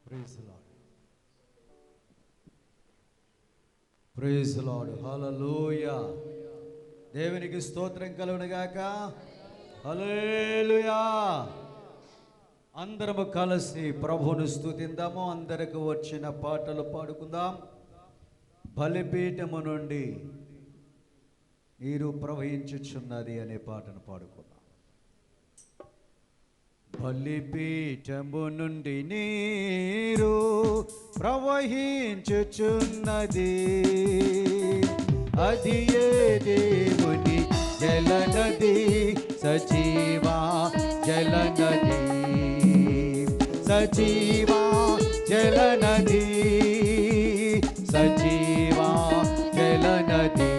Praise lord, praise lord, హల్లెలూయా. దేవునికి స్తోత్రం కలుగును గాక. హల్లెలూయా. అందరము కలిసి ప్రభువును స్తుతిందాము. అందరికి వచ్చిన పాటలు పాడుకుందాం. బలిపీఠము నుండి నీరు ప్రవహించుచున్నది అనే పాటను పాడుకుందాం. బలిపీఠము నుండి నీరు ప్రవహించుచున్నది, అది ఏ దేవుని జలనది, సజీవా జలనది, సజీవా జలనది, సజీవా జలనది.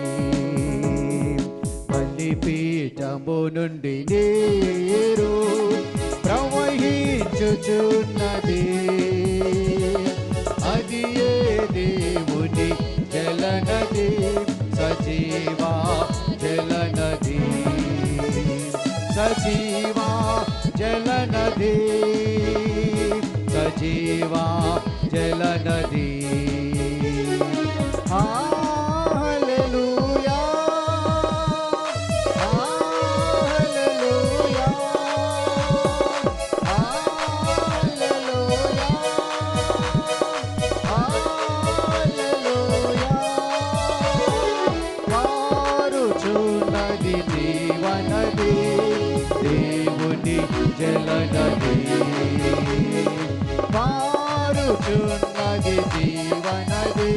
బలిపీఠము నుండి నీరు ప్రవహించుచున్నది, అది ఏ దేవుని జలనది, సజీవా జలనది, సజీవా జలనది, సజీవా జలనది. హల్లెలూయా, హల్లెలూయా, హల్లెలూయా, హల్లెలూయా. పారుచున్నది జీవనది, దేవుని జలనది, పారుచున్నది జీవనది,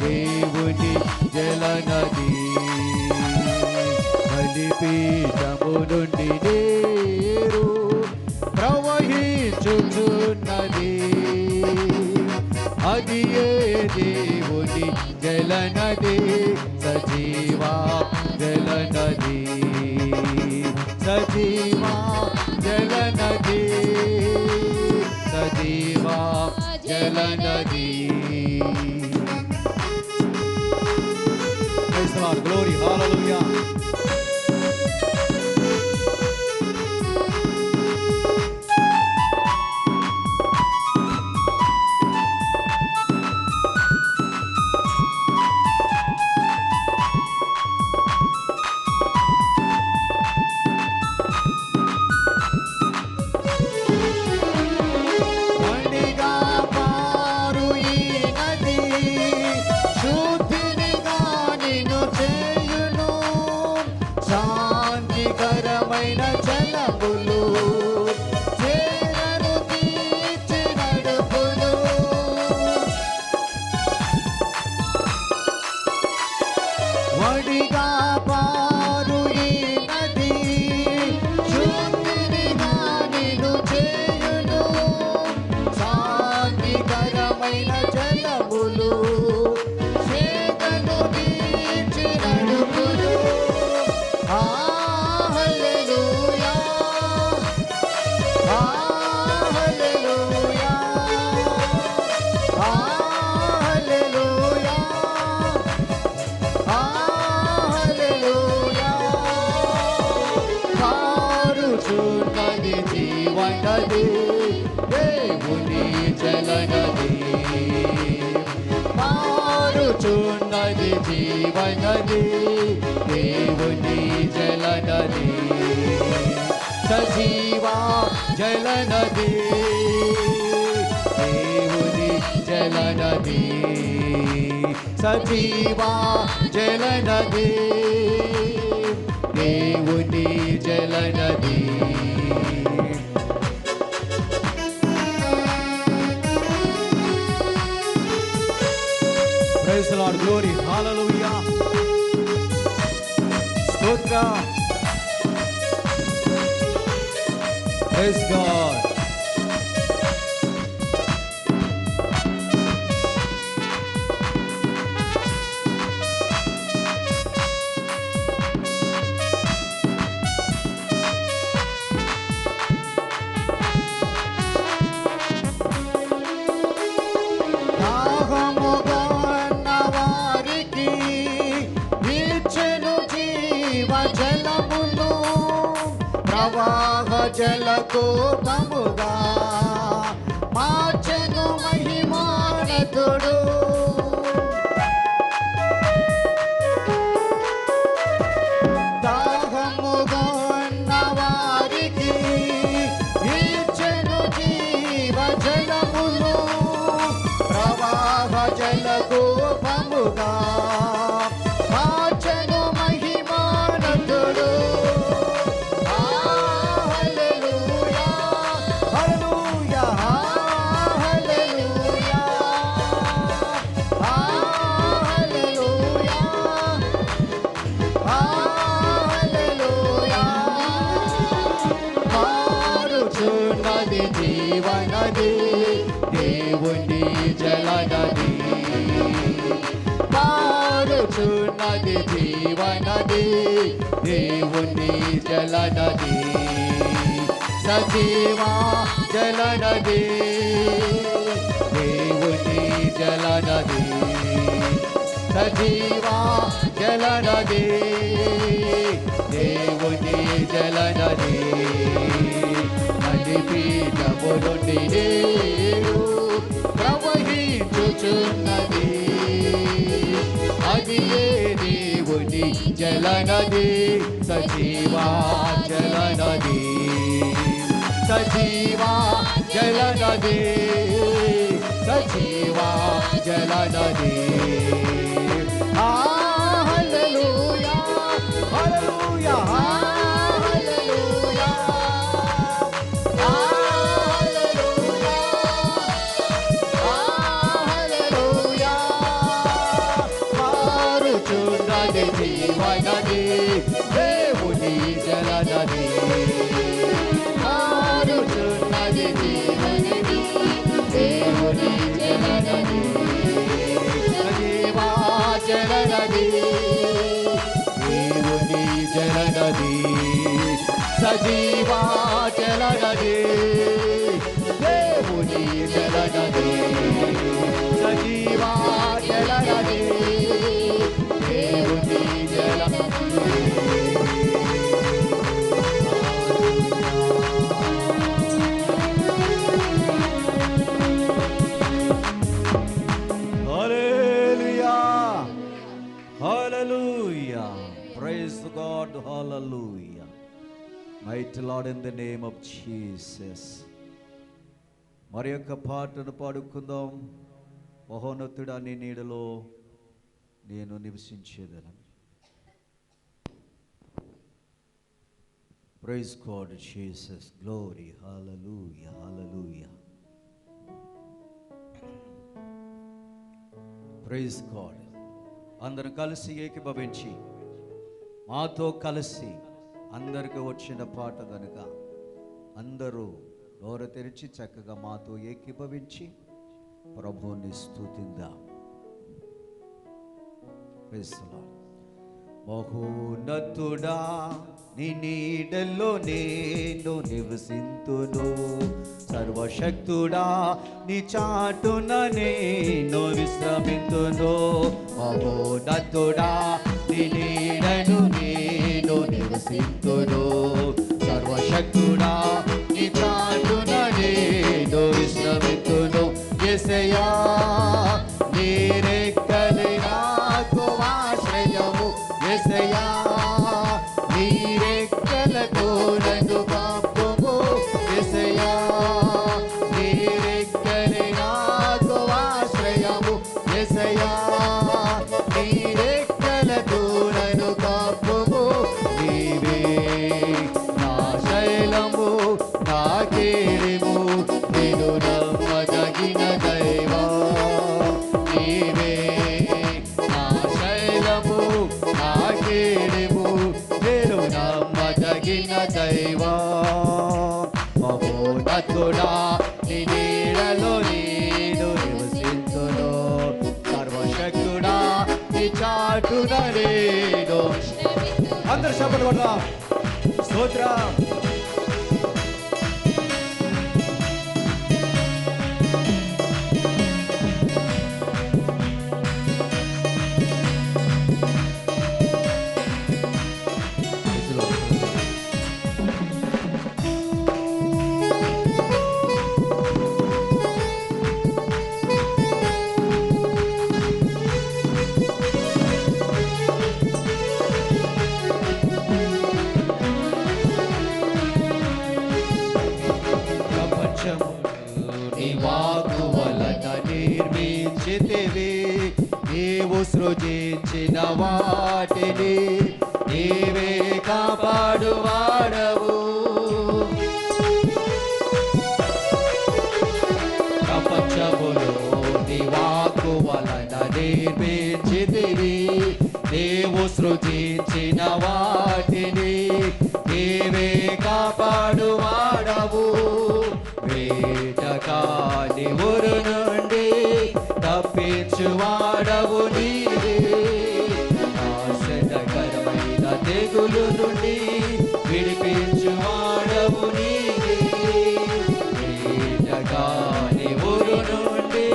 దేవుని జలనది. బలిపీఠము నుండి నీరు ప్రవహించుచున్నది, అది ఏ దేవుని జలనది, Sajiva జలనది, Sajiva జలనది, Sajiva జలనది. Praise the Lord, glory, hallelujah. వడిగా పారు ఈ నది, శుద్ధినిగా నిన్ను చేయును, శాంతికరమైన జలములు చేతను తీర్చి నడుపును. హల్లెలూయా, హల్లెలూయా, హల్లెలూయా, హల్లెలూయా. పారుచున్నది జీవనది, దేవుని జలనది, పారుచున్నది జీవనది, దేవుని జలనది, సజీవా జలనది, దేవుని జలనది, సజీవా జలనది, దేవుని జలనది. Praise the Lord, glory, hallelujah. స్తోత్రం. Praise God. దాహముగా ఉన్న వారికి ఇచ్చెను జీవ జలమును, ప్రవాహ జల కోపముగా మార్చెను జలనది, దేవుని జలనది, పారుచున్నది జీవనది, దేవుని జలనది, సజీవా జలనది, దేవుని జలనది, సజీవా జలనది, దేవుని జలనది, బలిపీఠము నుండి నీరు ప్రవహించుచున్నది, అది ఏ దేవుని జలనది, సజీవా జలనది, సజీవా జలనది, సజీవా జలనది. హల్లెలూయా హల్లెలూయా హల్లెలూయా హల్లెలూయా హల్లెలూయా. పారుచున్నది జీవనది, దేవుని జలనది, పారుచున్నది జీవనది, దేవుని జలనది, సజీవా జలనది, దేవుని జలనది, సజీవా జలనది, దేవుని జలనది, సజీవా జలనది, దేవుని జలనది. Hallelujah. Praise God. Hallelujah. Mighty Lord, in the name of Jesus. మరి యొక్క పాటను పాడుకుందాం. మహోన్నతుడా నీ నీడలో నేను నివసించేదను. Praise God, Jesus. Glory. Hallelujah. Hallelujah. Praise God. అందరూ కలిసి ఏకీభవించి మాతో కలిసి అందరికి వచ్చిన పాట కనుక అందరూ నోరు తెరిచి చక్కగా మాతో ఏకీభవించి ప్రభువుని స్తుతిద్దాం. Praise the lord. మహోన్నతుడా నీ నీడలో నేను నివసింతును, సర్వశక్తుడా నీ చాటున నేను విశ్రమింతును. మహోన్నతుడా నీ నీడను నేను నివసింతును, సర్వశక్తుడా నీ చాటున నేను విశ్రమింతును. యేసయ్యా నీ రెక్కలే నాకు ఆశ్రయము, యేసయ్యా నీ రెక్కలతో నన్ను కప్పుము, యేసయ్యా నీ రెక్కలే నాకు ఆశ్రయము, యేసయ్యా నీ రెక్కలతో నన్ను కప్పుము. నీవే నా శైలము నా కేడెము, నేను నమ్మదగిన దైవం. నీవే నా శైలము నా కేడెము, నేను నమ్మదగిన దైవం. మహోన్నతుడా నీ నీడలో నేను నివసింతును, సర్వశక్తుడా నీ చాటున నేను. అందరు శబ్దాలు కొడదాం. స్తోత్రం. నీ వాక్కు వలన నిర్మించితివి, నీవు సృజించిన వాటిని నీవే కాపాడువాడవు. ప్రపంచములో నీ వాక్కు వలన నిర్మించితివి, నీవు సృజించిన వాటిని నీవే కాపాడువాడవు. వేట కాని ఊరు నుండి తప్పించువాడవు నీవే, నాశనకరమైన తెగులు నుండి విడిపించువాడవు నీవే, కాని ఊరు నుండి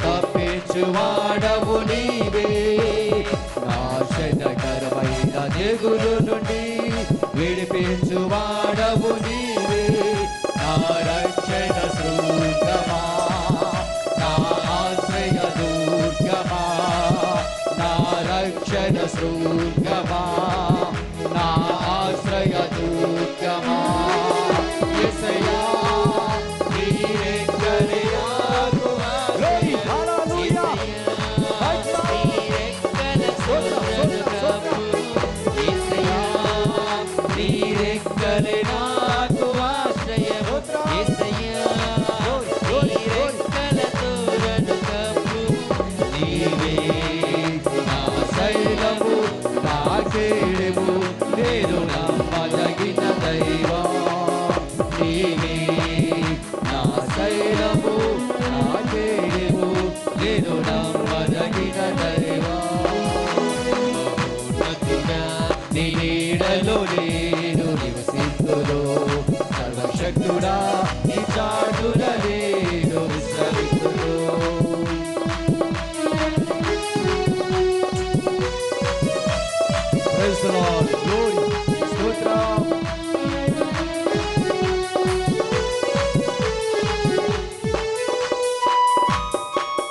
తప్పించువాడవు నీవే, నాశనకరమైన తెగులు నుండి విడిపించువాడవు నీవే, నా రక్షణ శృంగమా, నా ఆశ్రయ దుర్గమా, నా రక్షణ శృంగమా, నా ఆశ్రయ దుర్గమా, యేసయ్యా నీరెక్కడి నాకు ఆశ్రయం, నీరెక్కడి నాకు ఆశ్రయం, యేసయ్యా నీరెక్కల తోరణు కప్పు, నీవే నా శైలము నా కేడము, నేను నమ్మదగిన దైవం, నీవే నా శైలము నా కేడము, నేను నమ్మదగిన దైవం, నీ నీడలో నేను నివసిస్తును, సర్వశక్తుడా నీ చాటున నేను విశ్రమిస్తును. Praise the Lord, glory, స్తోత్రం.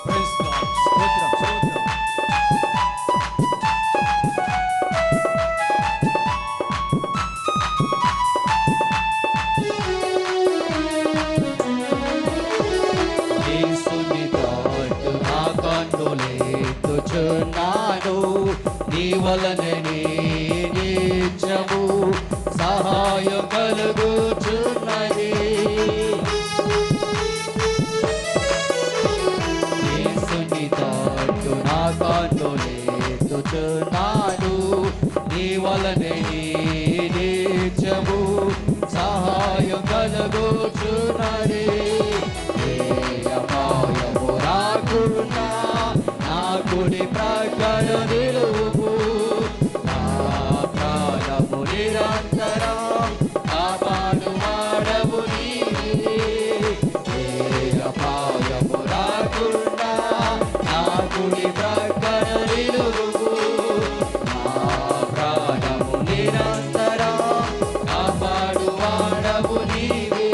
Praise God, స్తోత్రం, స్తోత్రం. యేసుని తాటు నా కన్నులెత్తుచున్నాను, నీ వలనే నిత్యము సహాయం కలుగుచున్నది, యేసుని తాటు నా కన్నులెత్తుచున్నాను, నీ వలనే నిత్యము సహాయం కలుగుచున్నది, అపాయము రాకుండా నా కుడి ప్రక్కన నిలువు, నా ప్రాణము నిరంతరం కాపాడువాడవు నీవే, అపాయము రాకుండా నా కుడి ప్రక్కన నిలువు, నా ప్రాణము నిరంతరం కాపాడువాడవు నీవే,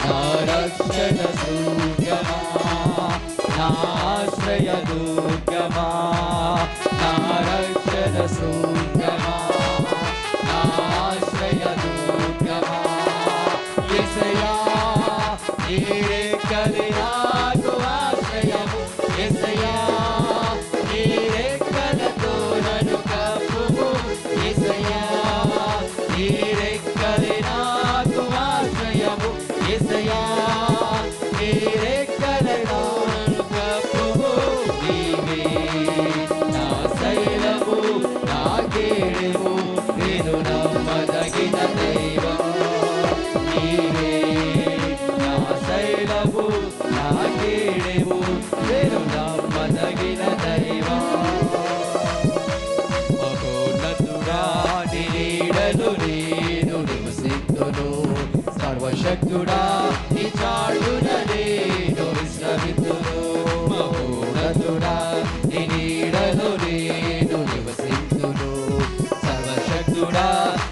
నా రక్షణ శృంగమా, నా ఆశ్రయ దుర్గమా, నా రక్షణ శృంగమా, నా ఆశ్రయ దుర్గమా, యేసయ్యా నీరెక్కడి నాకు ఆశ్రయము, యేసయ్యా నీరెక్కలతో నన్ను కప్పుము, యేసయ్యా నీరెక్కడి నాకు ఆశ్రయము, యేసయ్యా నీరెక్కలతో నన్ను కప్పుము, నీవే నా శైలము నా కేడము, నేను నమ్మదగిన దైవం, నీవే నా శైలము నా కేడము, నేను నమ్మదగిన దైవం, మహోన్నతుడా నీ నీడలో నేను నివసిస్తును, సర్వశక్తుడా నీ చాటున నేను విశ్రమిస్తును, మహోన్నతుడా నీ నీడలో నేను నివసిస్తును, సర్వశక్తుడా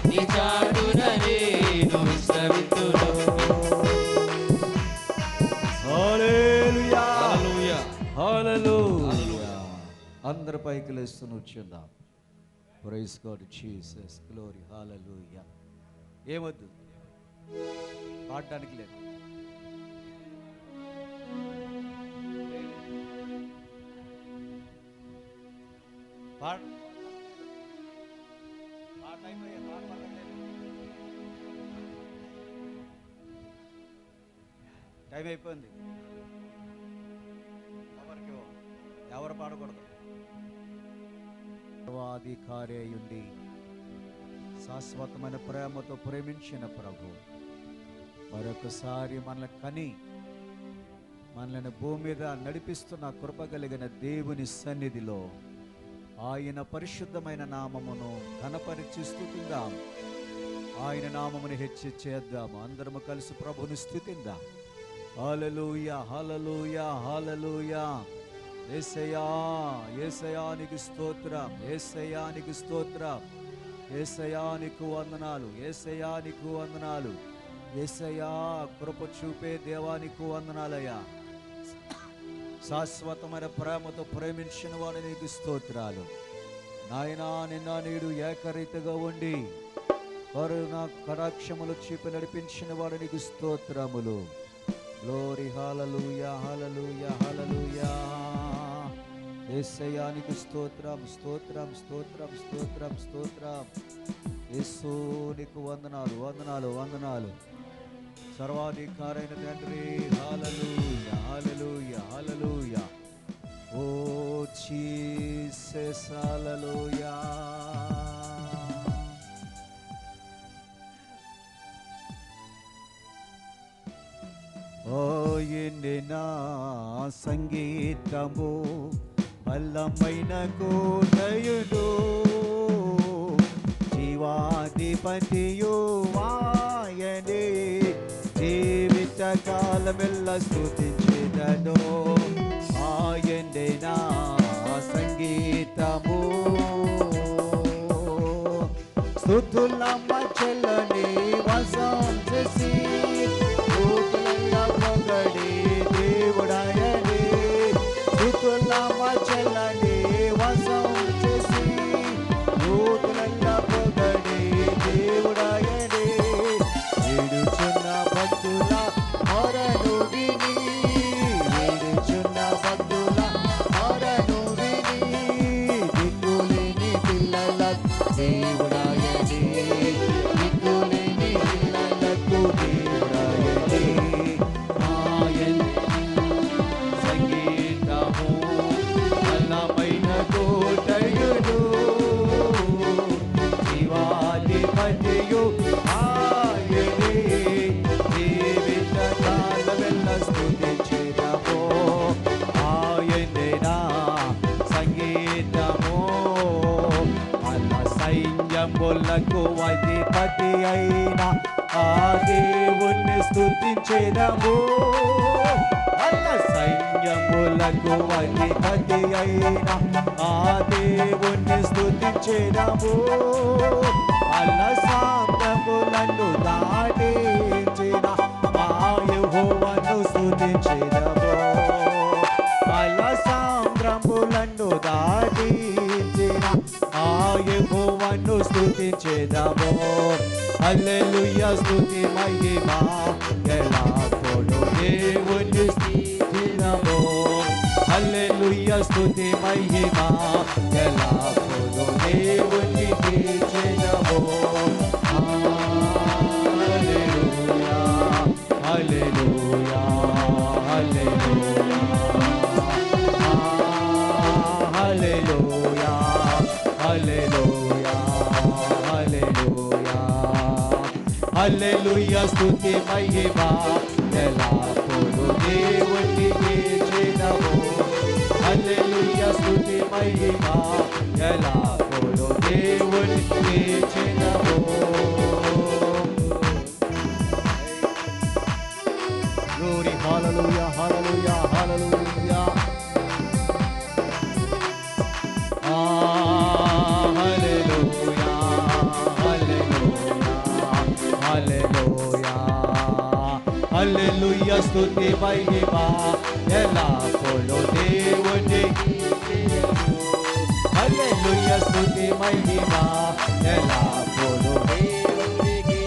నీ చాటున నేను విశ్రమిస్తును. హల్లెలూయా, హల్లెలూయా, హల్లెలూయా. అందరి పైకి లేస్తూ కూర్చుందాం. ప్రైజ్ గాడ్, జీసస్, గ్లోరీ, హల్లెలూయా. ఏమొద్దు పాడడానికి లేదు, పాట టైం అయిపోయింది, ఎవరు పాడకూడదు. సర్వాధికారి అయ్యుండి శాశ్వతమైన ప్రేమతో ప్రేమించిన ప్రభు మరొకసారి మనల్ని కని మనల్ని భూమి మీద నడిపిస్తున్న కృప కలిగిన దేవుని సన్నిధిలో ఆయన పరిశుద్ధమైన నామమును ఘనపరిచి స్తుతిద్దాం. ఆయన నామమును హెచ్చించేద్దాము. అందరము కలిసి ప్రభుని స్తుతిద్దాం. హల్లెలూయా, హల్లెలూయా, హల్లెలూయా. యేసయ్యా, యేసయ్యా నీకు స్తోత్రం, యేసయ్యా నీకు స్తోత్రం, యేసయ్యా నీకు వందనాలు, యేసయ్యా నీకు వందనాలు, యేసయ్యా కృప చూపే దేవా నీకు వందనాలయ్యా. శాశ్వతమైన ప్రేమతో ప్రేమించిన వాడు నీకు స్తోత్రాలు నాయనా. నిన్న నేడు ఏకరీతిగా ఉండి కరుణ కటాక్షములు చూపి నడిపించిన వాడు నీకు స్తోత్రములు. గ్లోరీ, హల్లెలూయా, హల్లెలూయా, హల్లెలూయా. యేసయ్యా నీకు స్తోత్రం, స్తోత్రం, స్తోత్రం, స్తోత్రం, స్తోత్రం. యేసు నీకు వందనాలు, వందనాలు, వందనాలు. సర్వాధికారైన తండ్రి, హల్లెలూయా, హల్లెలూయా, హల్లెలూయా. ఓ జీసస్, హల్లెలూయా. నా సంగీతము బలమైన కోటయుడు, జీవాధిపతియు ఆయనే, జీవిత కాలమెల్ల స్తుతించెదను. ఆయనే నా సంగీతము, స్తుతుల మధ్యలోని వాసం చేసి పొగడి దేవుడాయనే, స్తుతుల మధ్యలోని వాసం చేసి యూతులంగా పొగడి దేవుడాయనే. ఏడుచున్న భక్తుల మొరను విని, ఏడుచున్న భక్తుల మొరను విని, దిక్కులేని పిల్లలకు దేవుడాయనే, దిక్కులేని పిల్లలకు దేవుడాయనే. ఆయన సంగీతము బలమైన కోటయుడు, జీవాధిపతియు ఆయనే, జీవిత కాలమెల్ల స్తుతించెదము. ఆయనే నా సంగీతము, మన సైన్యములకు అధిపతి అయిన ఆ దేవుణ్ణి స్తుతించెదము. అల్ల సైన్యములకు అధిపతి అయిన ఆ దేవుణ్ణి స్తుతించెదము. అల్ల సాంగములను దాటించిన ఆ యెహోవాను స్తుతించెదము. అల్ల సాంద్రములను దాటించిన ఆ యెహోవాను స్తుతించెదము. హల్లెలూయా, స్తుతి మహిమ ఎల్లప్పుడూ దేవుని స్తుతించెదము. హల్లెలూయా, స్తుతి మహిమ ఎల్లప్పుడూ దేవుని స్తుతించెదము. హల్లెలూయా, హల్లెలూయా, హల్లెలూయా, హల్లెలూయా, హల్లెలూయా, హల్లెలూయా. హల్లెలూయా, స్తుతి మహిమ ఎల్లప్పుడూ దేవునికి చెందవు. హల్లెలూయా, స్తుతి మహిమ ఎల్లప్పుడూ దేవునికి చెందవు. గ్లోరీ, హల్లెలూయా, హల్లెలూయా, హల్లెలూయా. హల్లెలూయా, స్తుతి మహిమ ఎల్లప్పుడూ దేవునికి. హల్లెలూయా, స్తుతి మహిమ ఎల్లప్పుడూ దేవునికి.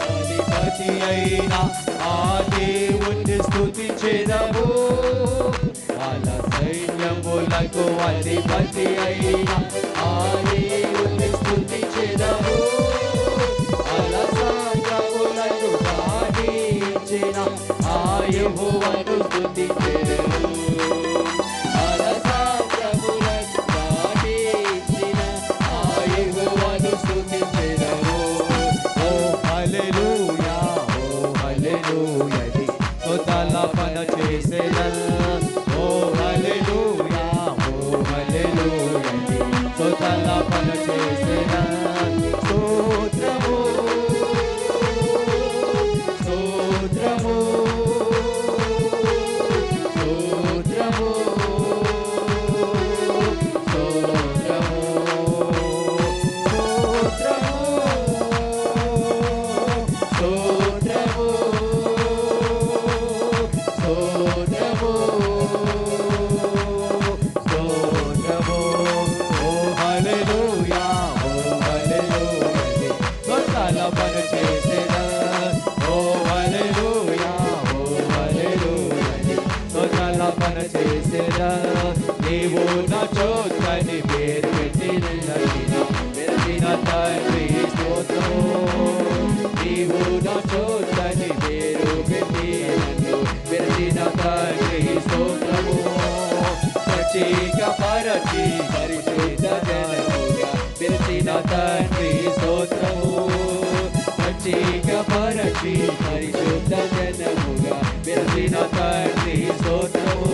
అధిపతి అయిన ఆ దేవుణ్ణి స్తుతించెదము. వాళ్ళ సైన్యములకు అధిపతి అయిన ఆ దేవుణ్ణి స్తుతించెదము. అలసాంగములను దాటించిన ఆ యెహోవాను స్తుతించెదము. అలసాంగములను దాటించిన ఆ యెహోవాను స్తుతించెదము. ఓ హల్లెలూయా, ఓ హల్లెలూయా. హల్లెలూయా స్తుతాలాపన చేసేదా ఓ హల్లెలూయా ఓ హల్లెలూయా స్తుతాలాపన చేసేదా స్తోత్రము స్తోత్రము స్తోత్రము నీవు నా చోట్లని పేరు పెట్టిన తండ్రి స్తోత్రము నీవు నా చోట్లని పేరు పెట్టిన తండ్రి స్తోత్రము సచిక పరచి పరిశుద్ధ జనముగా పిలిచిన తండ్రి స్తోత్రము సచిక పరచి పరిశుద్ధ జనముగా పిలిచిన తండ్రి స్తోత్రము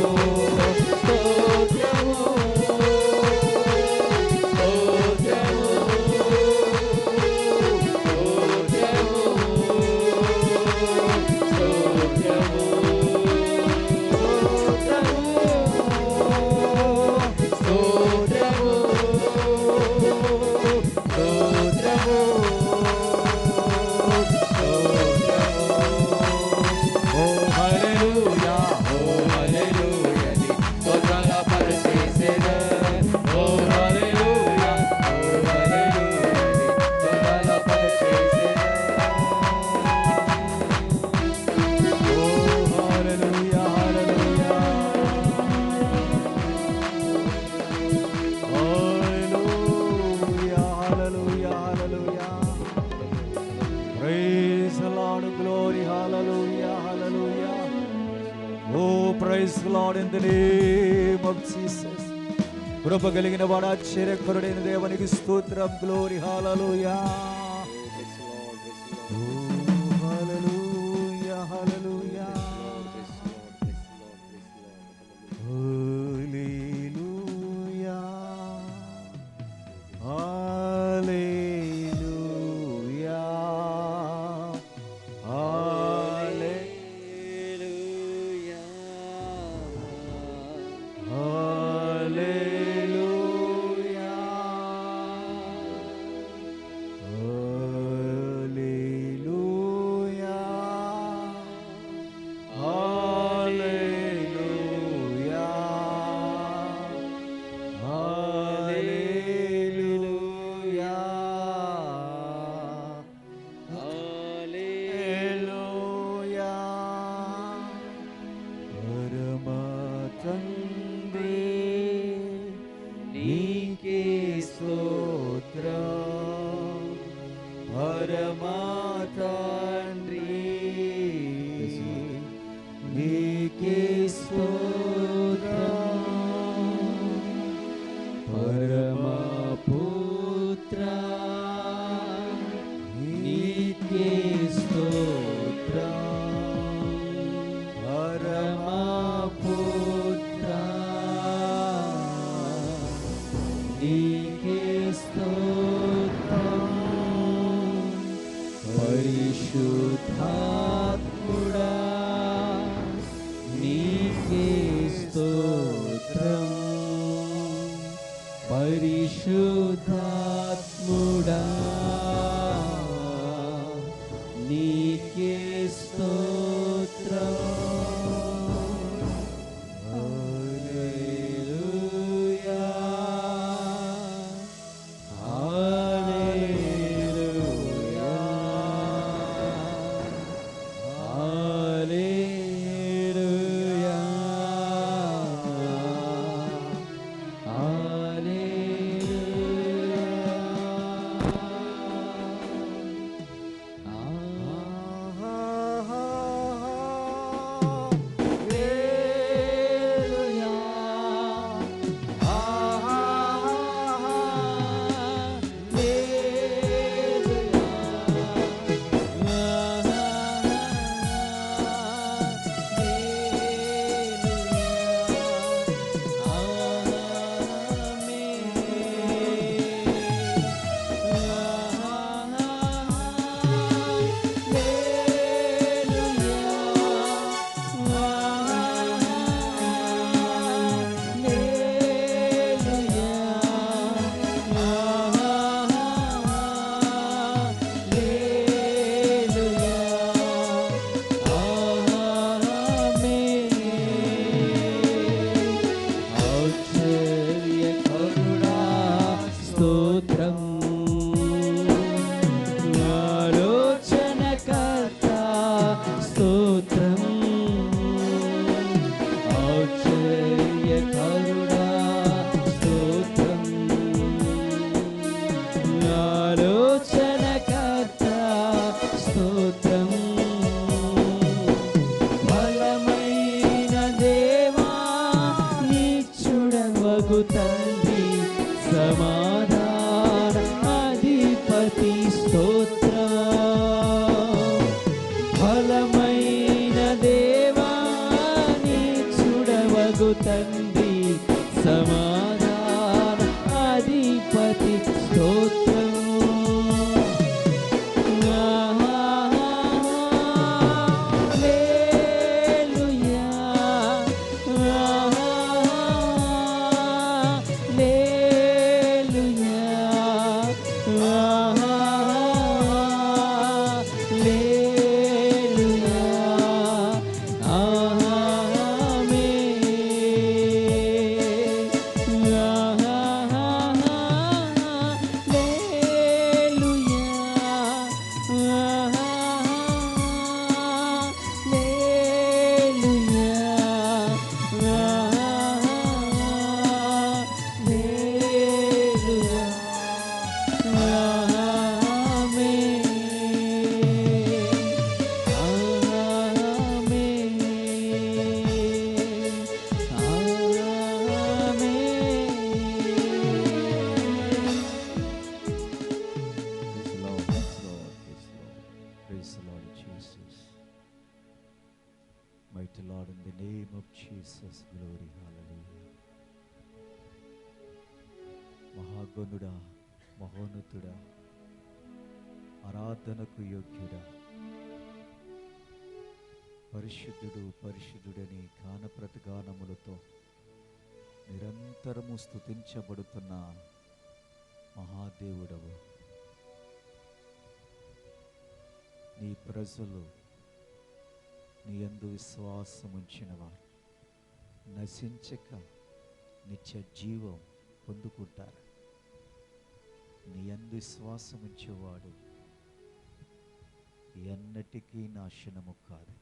కృప కలిగిన వాడు ఆశ్చర్యకరుడైన దేవునికి స్తోత్రం గ్లోరీ హల్లెలూయా హల్లెలూయా హల్లెలూయా హల్లెలూయా హల్లెలూయా పరిశుద్ధాత్ముడా నీకే స్తోత్రం హల్లెలూయా హల్లెలూయా హల్లెలూయా చూడవగు తండ్రి సమాధాన అధిపతి స్తోత్రం. బలమైన దేవాని చూడవగు తండ్రి సమాధాన అధిపతి స్తోత్రం. Mighty Lord, in the name of Jesus, glory, hallelujah. మహాగణుడా, మహోన్నతుడా, ఆరాధనకు యోగ్యుడా, పరిశుద్ధుడు పరిశుద్ధుడని గానప్రతిగానములతో నిరంతరము స్తుతించబడుతున్న మహాదేవుడవు. నీ ప్రజలు నీ యందు విశ్వాసముంచిన వారు నశించక నిత్య జీవం పొందుకుంటారు. నీ యందు విశ్వాసముంచేవాడు ఎన్నటికీ నాశనము కాదు.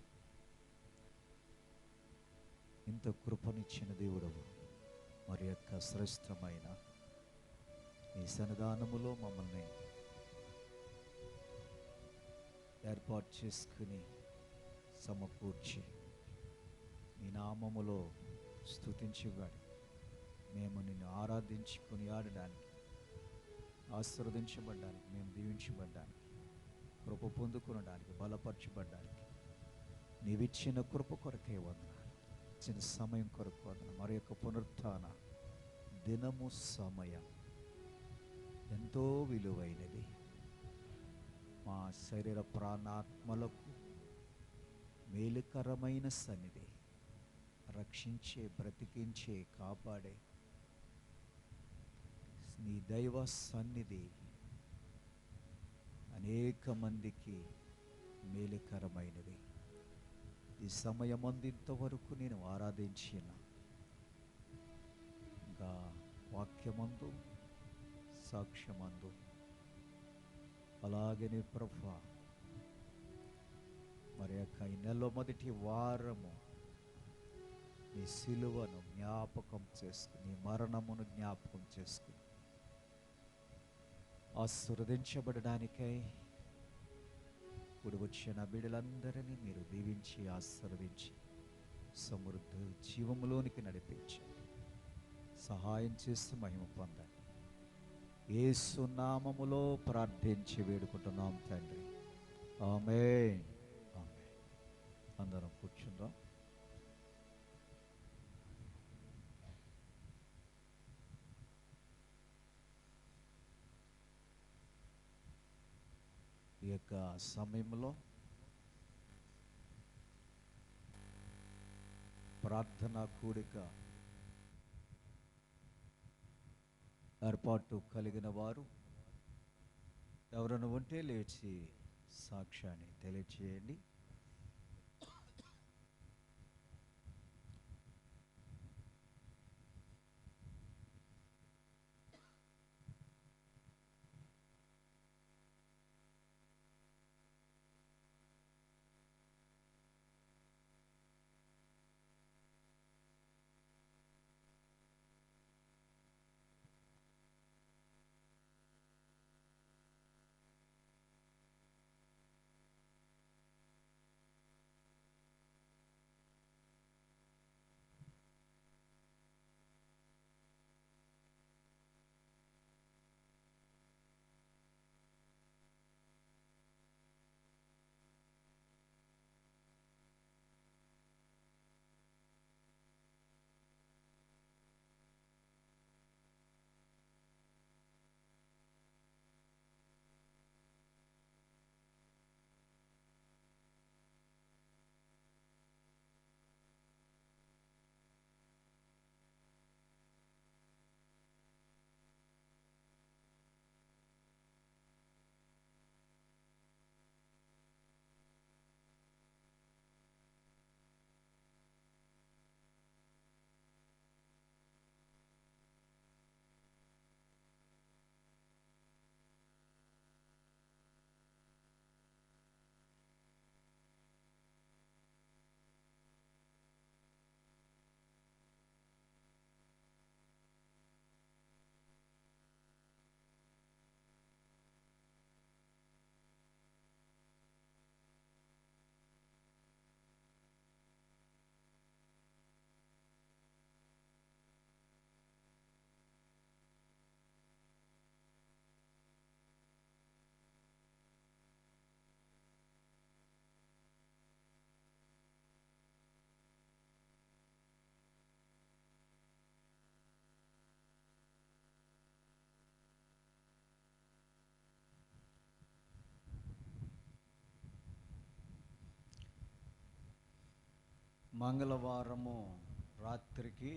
ఇంత కృపనిచ్చిన దేవుడవు, మరి యొక్క శ్రేష్టమైన ఈ సన్నిధానములో మమ్మల్ని ఏర్పాటు చేసుకుని సమకూర్చి నీ నామములో స్తుతించుగాడు మేము నిన్ను ఆరాధించుకుని ఆడడానికి, ఆశీర్వదించబడ్డానికి, మేము దీవించబడ్డానికి, కృప పొందుకునడానికి, బలపరచబడ్డానికి నీవిచ్చిన కృప కొరకే వందనాలు. ఇచ్చిన సమయం కొరకు వందనాలు. మరి యొక్క పునరుత్థాన దినము సమయం ఎంతో విలువైనది. మా శరీర ప్రాణాత్మలకు మేలుకరమైన సన్నిధి, రక్షించే, బ్రతికించే, కాపాడే నీ దైవ సన్నిధి అనేక మందికి మేలుకరమైనది. ఈ సమయమందు ఇంతవరకు నేను ఆరాధించిన ఇంకా వాక్యమందు, సాక్ష్యమందు, అలాగనే ప్రభువా మరి యొక్క ఈ నెల మొదటి వారము నీ సిలువను జ్ఞాపకం చేసుకుని, నీ మరణమును జ్ఞాపకం చేసుకుని ఆశీర్వదించబడడానికై ఇప్పుడు వచ్చిన బిడ్డలందరినీ మీరు దీవించి ఆశీర్వదించి సమృద్ధి జీవములోనికి నడిపించి సహాయం చేసి మహిమ పొందండి. యేసు నామములో ప్రార్థించి వేడుకుంటున్నాం తండ్రి, ఆమేన్. అందరం కూర్చుందాం. ఈ యొక్క సమయంలో ప్రార్థనా కూడిక ఏర్పాటు కలిగిన వారు ఎవరైనా ఉంటే లేచి సాక్ష్యాన్ని తెలియచేయండి. మంగళవారము రాత్రికి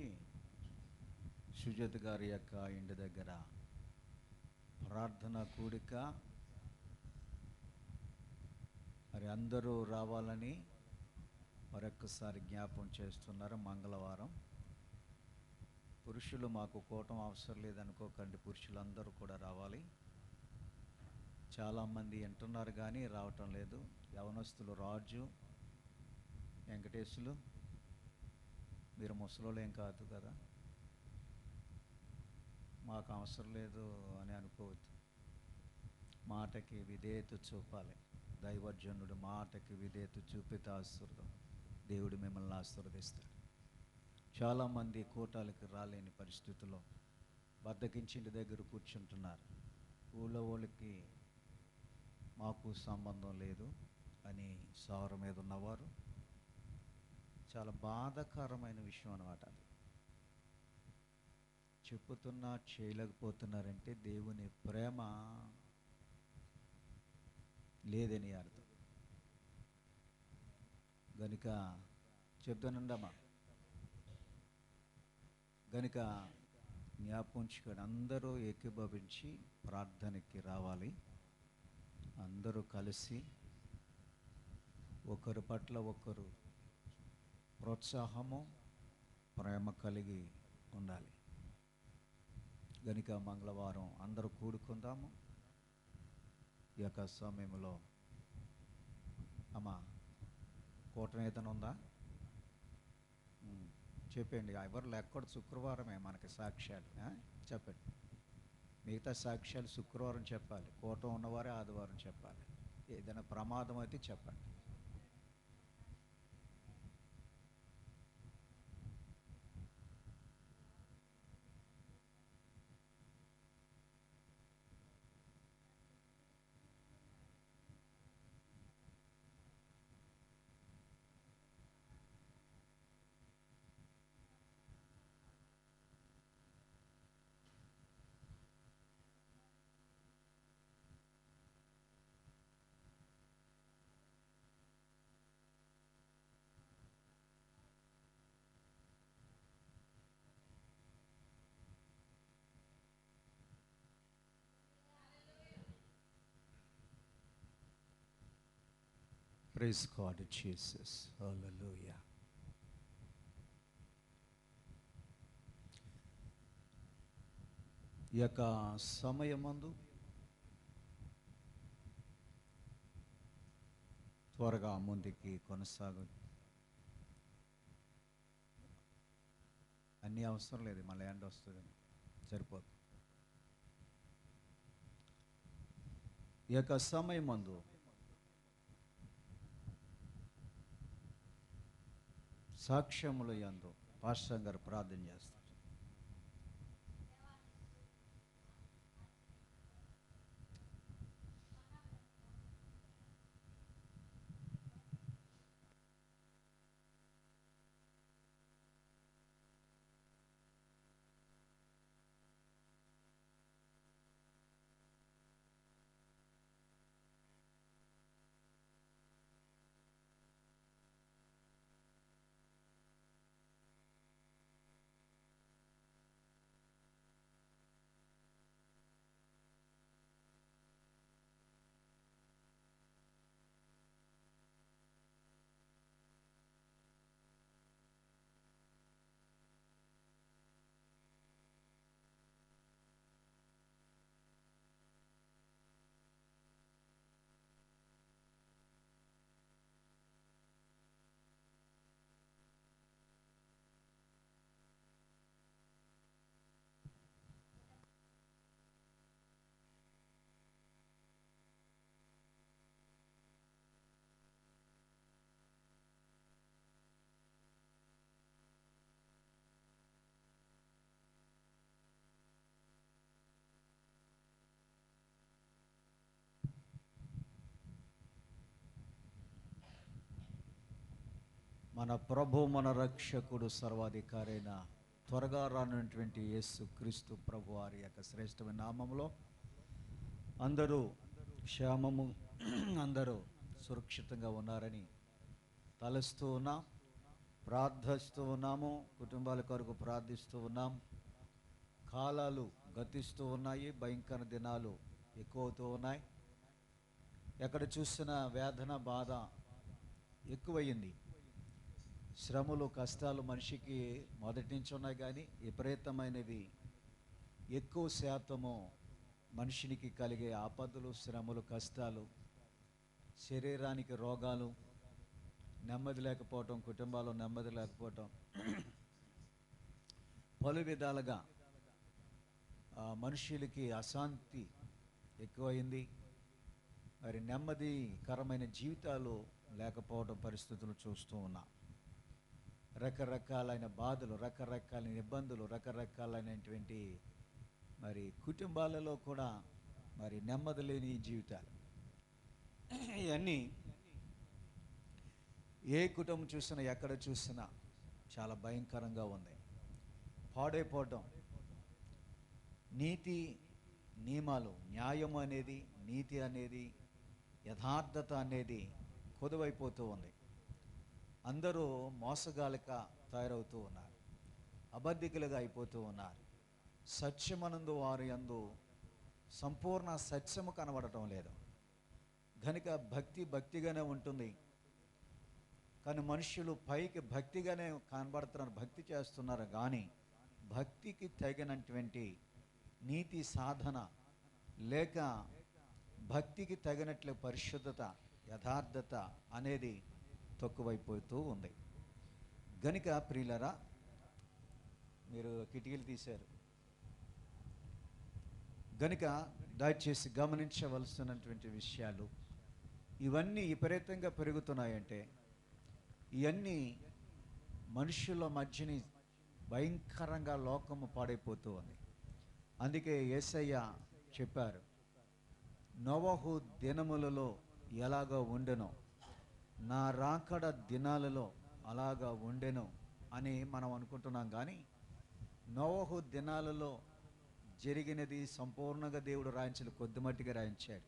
సుజాత గారి యొక్క ఇంటి దగ్గర ప్రార్థన కూడిక, మరి అందరూ రావాలని మరొక్కసారి జ్ఞాపం చేస్తున్నారు. మంగళవారం పురుషులు మాకు కూటం అవసరం లేదనుకోకండి, పురుషులందరూ కూడా రావాలి. చాలామంది వింటున్నారు కానీ రావటం లేదు. యవనస్తులు రాజు, వెంకటేశులు, మీరు ముసలోళ్ళు ఏం కాదు కదా, మాకు అవసరం లేదు అని అనుకోవద్దు. మాటకి విధేయత చూపాలి. దైవజనుడు మాటకి విధేయత చూపితే దేవుడు మిమ్మల్ని ఆశీర్వదిస్తాడు. చాలామంది కూటాలకి రాలేని పరిస్థితుల్లో బద్దకించి ఇంటి దగ్గర కూర్చుంటున్నారు. ఊళ్ళో వాళ్ళకి మాకు సంబంధం లేదు అని సౌర మీద ఉన్నవారు. చాలా బాధాకరమైన విషయం అన్నమాట. అది చెప్పుతున్నా చేయలేకపోతున్నారంటే దేవుని ప్రేమ లేదని అర్థం. గనుక చెప్తానుండమ్మా, గనుక జ్ఞాపకం అందరూ ఏకీభవించి ప్రార్థనకి రావాలి. అందరూ కలిసి ఒకరి పట్ల ఒకరు ప్రోత్సాహము, ప్రేమ కలిగి ఉండాలి. గనుక మంగళవారం అందరూ కూడుకుందాము. ఈ యొక్క సమయంలో అమ్మా కూటమి ఏదైనా ఉందా చెప్పండి. ఎవరు లేకపోతే శుక్రవారమే మనకి సాక్ష్యాలు చెప్పండి. మిగతా సాక్ష్యాలు శుక్రవారం చెప్పాలి. కూటం ఉన్నవారే ఆదివారం చెప్పాలి. ఏదైనా ప్రమాదం అయితే చెప్పండి. Praise God, Jesus. Hallelujah. ఈ యొక్క సమయమందు త్వరగా ముందుకి కొనసాగు. అన్నీ అవసరం లేదు, మళ్ళీ ఎండ వస్తుందని సరిపోదు. ఈ యొక్క సమయమందు సాక్ష్యముల యందు పాస్టర్ గారు ప్రార్థన చేస్తారు. మన ప్రభు, మన రక్షకుడు, సర్వాధికారైన త్వరగా రానున్నటువంటి యేసు క్రీస్తు ప్రభు వారి యొక్క శ్రేష్టమైన నామములో అందరూ క్షేమము, అందరూ సురక్షితంగా ఉన్నారని తలస్తూ ఉన్నాం. ప్రార్థిస్తూ ఉన్నాము, కుటుంబాల కొరకు ప్రార్థిస్తూ ఉన్నాం. కాలాలు గతిస్తూ ఉన్నాయి, భయంకర దినాలు ఎక్కువవుతూ ఉన్నాయి. ఎక్కడ చూసినా వేదన, బాధ ఎక్కువయ్యింది. శ్రమలు, కష్టాలు మనిషికి మొదటి నుంచి ఉన్నాయి, కానీ విపరీతమైనవి ఎక్కువ శాతము మనిషినికి కలిగే ఆపదలు, శ్రమలు, కష్టాలు, శరీరానికి రోగాలు, నెమ్మది లేకపోవటం, కుటుంబాల్లో నెమ్మది లేకపోవటం, పలు విధాలుగా మనుషులకి అశాంతి ఎక్కువైంది. మరి నెమ్మదికరమైన జీవితాలు లేకపోవడం పరిస్థితులు చూస్తూ ఉన్నాం. రకరకాలైన బాధలు, రకరకాలైన ఇబ్బందులు, రకరకాలైనటువంటి మరి కుటుంబాలలో కూడా మరి నెమ్మది లేని జీవితాలు. ఇవన్నీ ఏ కుటుంబం చూసినా, ఎక్కడ చూసినా చాలా భయంకరంగా ఉంది. పాడైపోవడం, నీతి నియమాలు, న్యాయం అనేది, నీతి అనేది, యథార్థత అనేది కొదువైపోతూ ఉంది. అందరూ మోసగాలుగా తయారవుతూ ఉన్నారు, అబద్ధికులుగా అయిపోతూ ఉన్నారు. సత్యమనందు వారి యందు సంపూర్ణ సత్యము కనబడటం లేదు. కనుక భక్తిగానే ఉంటుంది, కానీ మనుషులు పైకి భక్తిగానే కనబడుతున్నారు, భక్తి చేస్తున్నారు, కానీ భక్తికి తగినటువంటి నీతి సాధన లేక భక్తికి తగినట్లు పరిశుద్ధత, యథార్థత అనేది తక్కువైపోతూ ఉంది. గనుక ప్రియులరా, మీరు కిటికీలు తీశారు గనుక దయచేసి గమనించవలసినటువంటి విషయాలు ఇవన్నీ విపరీతంగా పెరుగుతున్నాయంటే, ఇవన్నీ మనుషుల మధ్యని భయంకరంగా లోకము పాడైపోతూ ఉంది. అందుకే యేసయ్య చెప్పారు, నోవహు దినములలో ఎలాగో ఉండెనో నా రాకడ దినాలలో అలాగా ఉండెను అని మనం అనుకుంటున్నాం. కానీ నోవహు దినాలలో జరిగినది సంపూర్ణంగా దేవుడు రాయించడు, కొద్దిమట్టిగా రాయించాడు.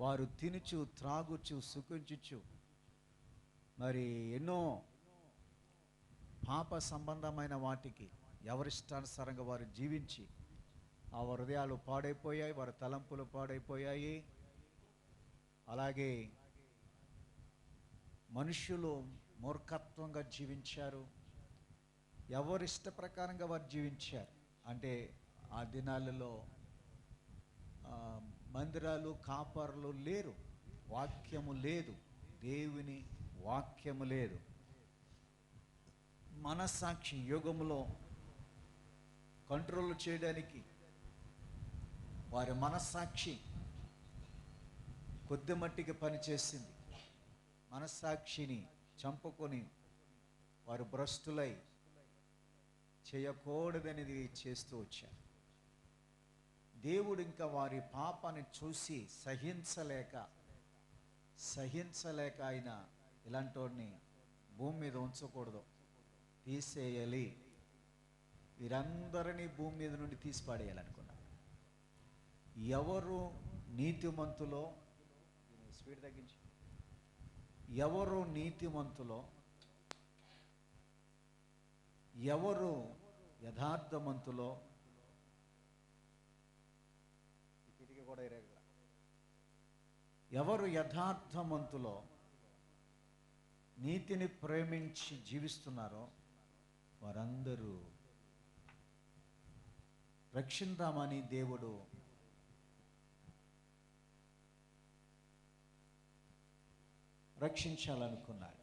వారు తినుచు, త్రాగుచు, సుఖించుచు, మరి ఎన్నో పాప సంబంధమైన వాటికి ఎవరిష్టానుసారంగా వారు జీవించి ఆ హృదయాలు పాడైపోయాయి, వారి తలంపులు పాడైపోయాయి. అలాగే మనుషులు మూర్ఖత్వంగా జీవించారు, ఎవరిష్ట ప్రకారంగా వారు జీవించారు. అంటే ఆ దినాలలో మందిరాలు, కాపర్లు లేరు, వాక్యము లేదు, దేవుని వాక్యము లేదు. మనస్సాక్షి యుగములో కంట్రోల్ చేయడానికి వారి మనస్సాక్షి కొద్ది మట్టికి పనిచేసింది. మనస్సాక్షిని చంపుకొని వారు భ్రష్టులై చేయకూడదనేది చేస్తూ వచ్చారు. దేవుడు ఇంకా వారి పాపాన్ని చూసి సహించలేక ఆయన ఇలాంటి వాడిని భూమి మీద ఉంచకూడదు, తీసేయాలి, వీరందరినీ భూమి మీద నుండి తీసి పాడేయాలనుకున్నారు. ఎవరు నీతిమంతులో, స్పీడ్ తగ్గించి, ఎవరు నీతిమంతులో, ఎవరు యథార్థమంతులో, ఎవరు యథార్థమంతులో నీతిని ప్రేమించి జీవిస్తున్నారో వారందరూ రక్షిందామని దేవుడు రక్షించాలనుకున్నాడు.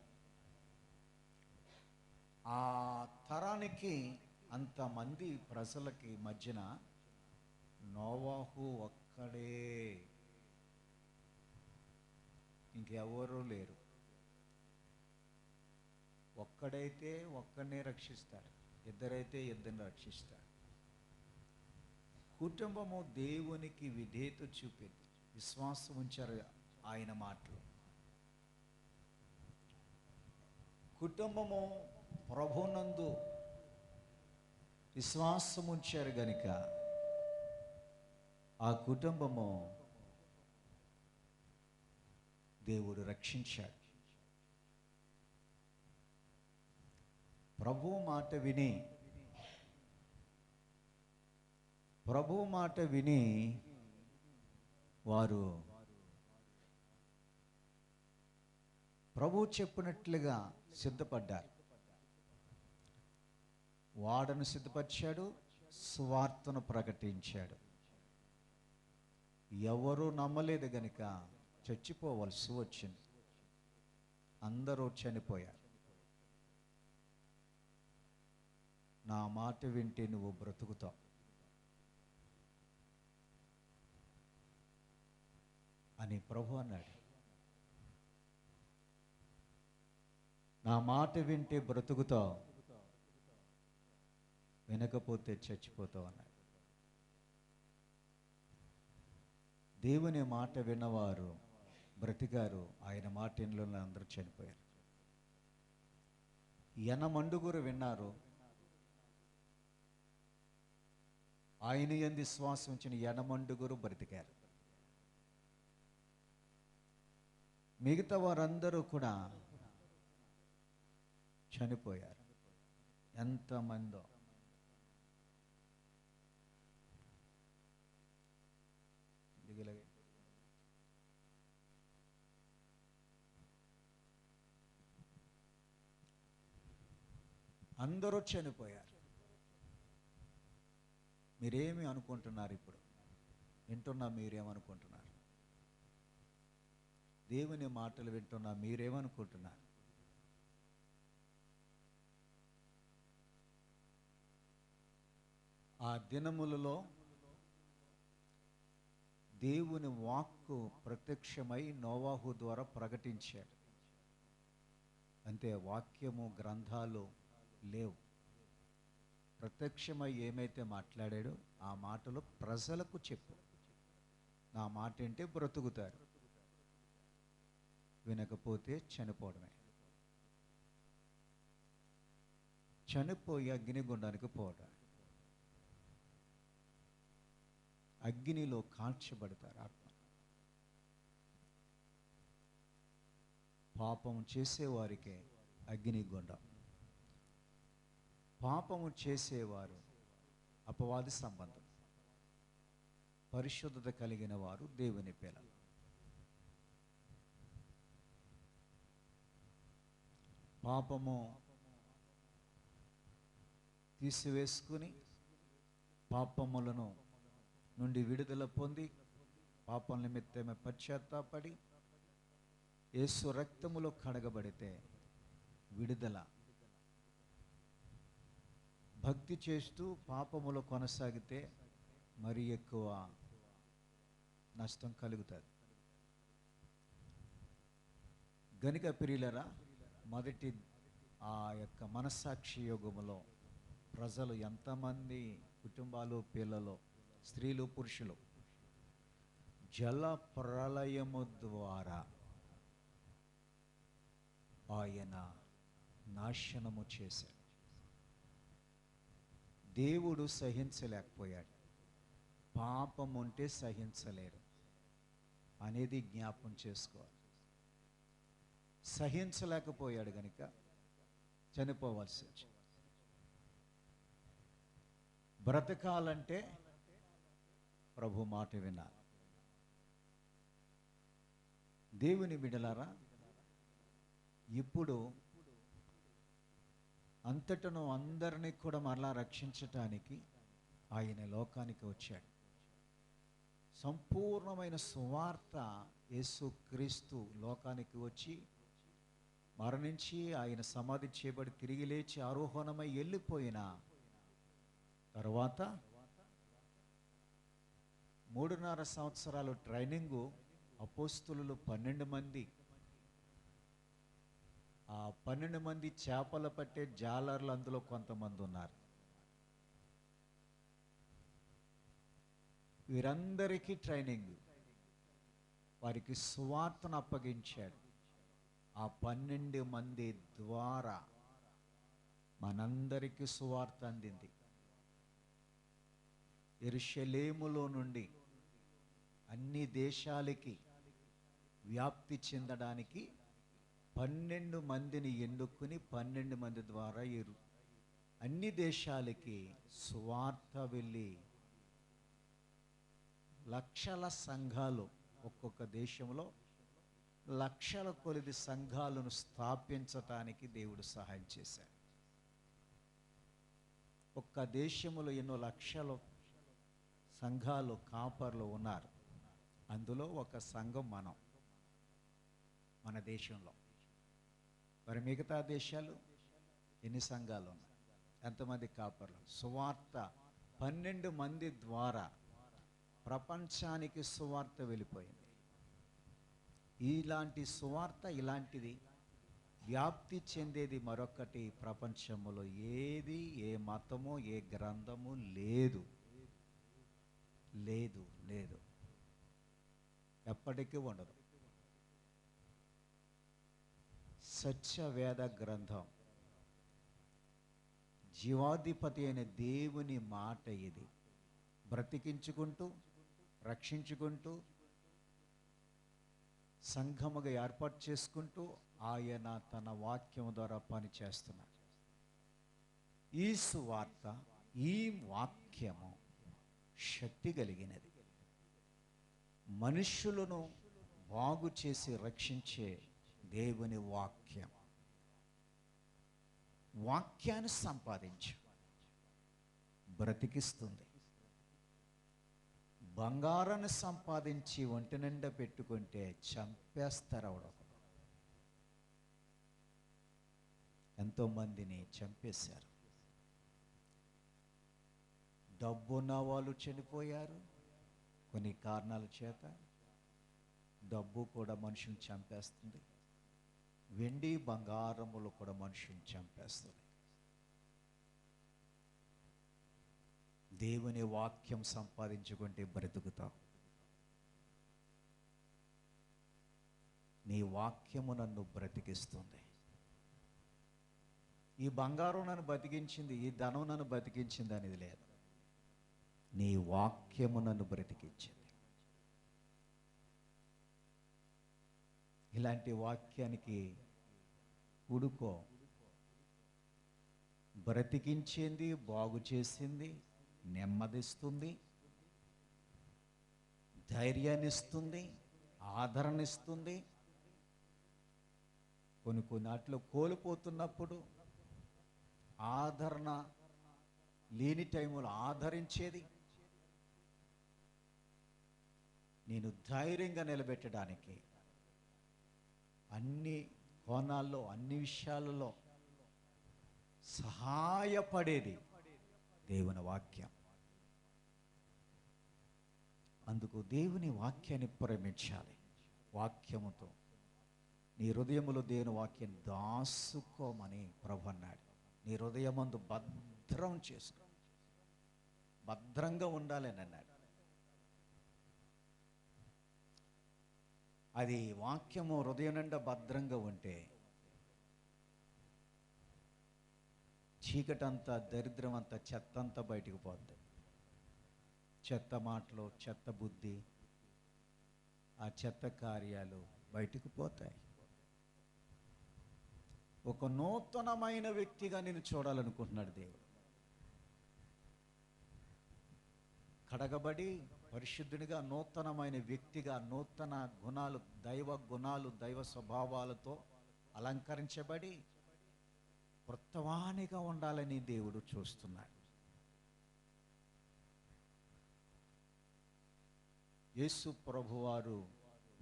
ఆ తరానికి అంతమంది ప్రజలకి మధ్యన నోవాహు ఒక్కడే, ఇంకెవరూ లేరు. ఒక్కడైతే ఒక్కడినే రక్షిస్తాడు, ఇద్దరైతే ఇద్దరిని రక్షిస్తాడు. కుటుంబము దేవునికి విధేయత చూపింది, విశ్వాసం ఉంచారు ఆయన మాటలు. కుటుంబము ప్రభునందు విశ్వాసం ఉంచారు గనుక ఆ కుటుంబము దేవుడు రక్షించాడు. ప్రభు మాట విని ప్రభు మాట విని వారు ప్రభు చెప్పినట్లుగా సిద్ధపడ్డారు. వాడను సిద్ధపరిచాడు, సువార్తను ప్రకటించాడు. ఎవరు నమ్మలేదు గనుక చచ్చిపోవలసి వచ్చింది. అందరూ చనిపోయారు. నా మాట వింటే నువ్వు బ్రతుకుతావు అని ప్రభు అన్నాడు. నా మాట వింటే బ్రతుకుతావు, వినకపోతే చచ్చిపోతావు అన్నాడు. దేవుని మాట విన్నవారు బ్రతికారు, ఆయన మాట వినలోనే అందరూ చనిపోయారు. ఎనమండుగురు విన్నారు, ఆయన యందు విశ్వాసం ఉంచిన ఎనమండుగురు బ్రతికారు. మిగతా వారందరూ కూడా చనిపోయారు. ఎంతమందో. అందరూ చనిపోయారు. మీరేమి అనుకుంటున్నారు? ఇప్పుడు వింటున్నా మీరేమనుకుంటున్నారు? దేవుని మాటలు వింటున్నా మీరేమనుకుంటున్నారు? ఆ దినములలో దేవుని వాక్కు ప్రత్యక్షమై నోవాహు ద్వారా ప్రకటించాడు. అంతే, వాక్యము గ్రంథాలు లేవు. ప్రత్యక్షమై ఏమైతే మాట్లాడాడో ఆ మాటలు ప్రజలకు చెప్పు. నా మాట ఏంటే బ్రతుకుతారు, వినకపోతే చనిపోవడమే. చనిపోయి అగ్నిగుండానికి పోవడం, అగ్నిలో కాల్చబడతారు ఆత్మ. పాపం చేసేవారికే అగ్నిగుండం. పాపము చేసేవారు అపవాది సంబంధం. పరిశుద్ధత కలిగిన వారు దేవుని పిల్లలు. పాపము తీసివేసుకుని పాపములను నుండి విడుదల పొంది పాపం నిమిత్తమే పశ్చాత్తాపడి యేసు రక్తములో కడగబడితే విడుదల. భక్తి చేస్తూ పాపములో కొనసాగితే మరి ఎక్కువ నష్టం కలుగుతుంది. గనుక ప్రియులరా, మొదటి ఆ యొక్క మనస్సాక్షి యోగములో ప్రజలు ఎంతమంది కుటుంబాలు, పిల్లలు, స్త్రీలు, పురుషులు జల ప్రళయము ద్వారా ఆయన నాశనము చేశాడు. దేవుడు సహించలేకపోయాడు. పాపం ఉంటే సహించలేరు అనేది జ్ఞాపం చేసుకోవాలి. సహించలేకపోయాడు కనుక చనిపోవాల్సి వచ్చింది. బ్రతకాలంటే ప్రభు మాట వినాలి. దేవుని బిడ్డలారా, ఇప్పుడు అంతటను అందరినీ కూడా మరలా రక్షించటానికి ఆయన లోకానికి వచ్చాడు. సంపూర్ణమైన సువార్త యేసుక్రీస్తు లోకానికి వచ్చి మరణించి ఆయన సమాధి చేయబడి తిరిగి లేచి ఆరోహణమై వెళ్ళిపోయిన తర్వాత 3.5 సంవత్సరాలు ట్రైనింగు. అపోస్తులు 12 మంది. ఆ 12 మంది చేపలు పట్టే జాలర్లు అందులో కొంతమంది ఉన్నారు. వీరందరికీ ట్రైనింగ్, వారికి సువార్తను అప్పగించాడు. ఆ 12 మంది ద్వారా మనందరికీ సువార్త అందింది. యెరూషలేములో నుండి అన్ని దేశాలకి వ్యాప్తి చెందడానికి 12 మందిని ఎన్నుకుని 12 మంది ద్వారా అన్ని దేశాలకి సువార్త వెళ్ళి లక్షల సంఘాలు, ఒక్కొక్క దేశంలో లక్షల కొలది సంఘాలను స్థాపించటానికి దేవుడు సహాయం చేశాడు. ఒక్క దేశంలో ఎన్నో లక్షల సంఘాలు, కాపర్లు ఉన్నారు. అందులో ఒక సంఘం మన దేశంలో. మరి మిగతా దేశాలు ఎన్ని సంఘాలు ఉన్నాయి? ఎంతమంది కాపర్లు? సువార్త 12 మంది ద్వారా ప్రపంచానికి సువార్త వెళ్ళిపోయింది. ఇలాంటి సువార్త, ఇలాంటిది వ్యాప్తి చెందేది మరొకటి ప్రపంచంలో ఏది, ఏ మతము, ఏ గ్రంథము లేదు, లేదు, లేదు, ఎప్పటికీ ఉండదు. సత్యవేద గ్రంథం, జీవాధిపతి అయిన దేవుని మాట ఇది. బ్రతికించుకుంటూ, రక్షించుకుంటూ, సంఘముగా ఏర్పాటు చేసుకుంటూ ఆయన తన వాక్యం ద్వారా పనిచేస్తున్నాడు. ఈ సువార్త, ఈ వాక్యము శక్తి కలిగినది. మనుష్యులను బాగు చేసి రక్షించే దేవుని వాక్యం. వాక్యాన్ని సంపాదించు, బ్రతికిస్తుంది. బంగారాన్ని సంపాదించి ఒంటి నిండా పెట్టుకుంటే చంపేస్తారు. అవడొకడు ఎంతోమందిని చంపేశారు. డబ్బున్న వాళ్ళు చనిపోయారు కొన్ని కారణాల చేత. డబ్బు కూడా మనుషుని చంపేస్తుంది. వెండి బంగారములు కూడా మనుషుని చంపేస్తుంది. దేవుని వాక్యం సంపాదించుకుంటే బ్రతుకుతావు. నీ వాక్యము నన్ను బ్రతికిస్తుంది. ఈ బంగారం నన్ను బతికించింది, ఈ ధనం నన్ను బతికించింది అనేది లేదు. నీ వాక్యము నన్ను బ్రతికించింది. ఇలాంటి వాక్యానికి ఉడుకో. బ్రతికించింది, బాగు చేసింది, నెమ్మదిస్తుంది, ధైర్యాన్ని ఇస్తుంది, ఆదరణ ఇస్తుంది. కొన్నిటిలో కోల్పోతున్నప్పుడు ఆదరణ లేని టైంలో ఆదరించేది, నేను ధైర్యంగా నిలబెట్టడానికి అన్ని కోణాల్లో, అన్ని విషయాలలో సహాయపడేది దేవుని వాక్యం. అందుకు దేవుని వాక్యాన్ని ప్రేమించాలి. వాక్యముతో నీ హృదయములో దేవుని వాక్యాన్ని దాసుకోమని ప్రభు అన్నాడు. నీ హృదయమందు భద్రం చేసుకో, భద్రంగా ఉండాలని అన్నాడు. అది వాక్యము హృదయం నిండా భద్రంగా ఉంటే చీకటంతా, దరిద్రం అంతా, చెత్త అంతా బయటికి పోద్ది. చెత్త మాటలు, చెత్త బుద్ధి, ఆ చెత్త కార్యాలు బయటికి పోతాయి. ఒక నూతనమైన వ్యక్తిగా నేను చూడాలనుకుంటున్నాడు దేవుడు. కడగబడి పరిశుద్ధునిగా, నూతనమైన వ్యక్తిగా, నూతన గుణాలు, దైవ గుణాలు, దైవ స్వభావాలతో అలంకరించబడి క్రొత్తవానిగా ఉండాలని దేవుడు చూస్తున్నాడు. యేసు ప్రభువారు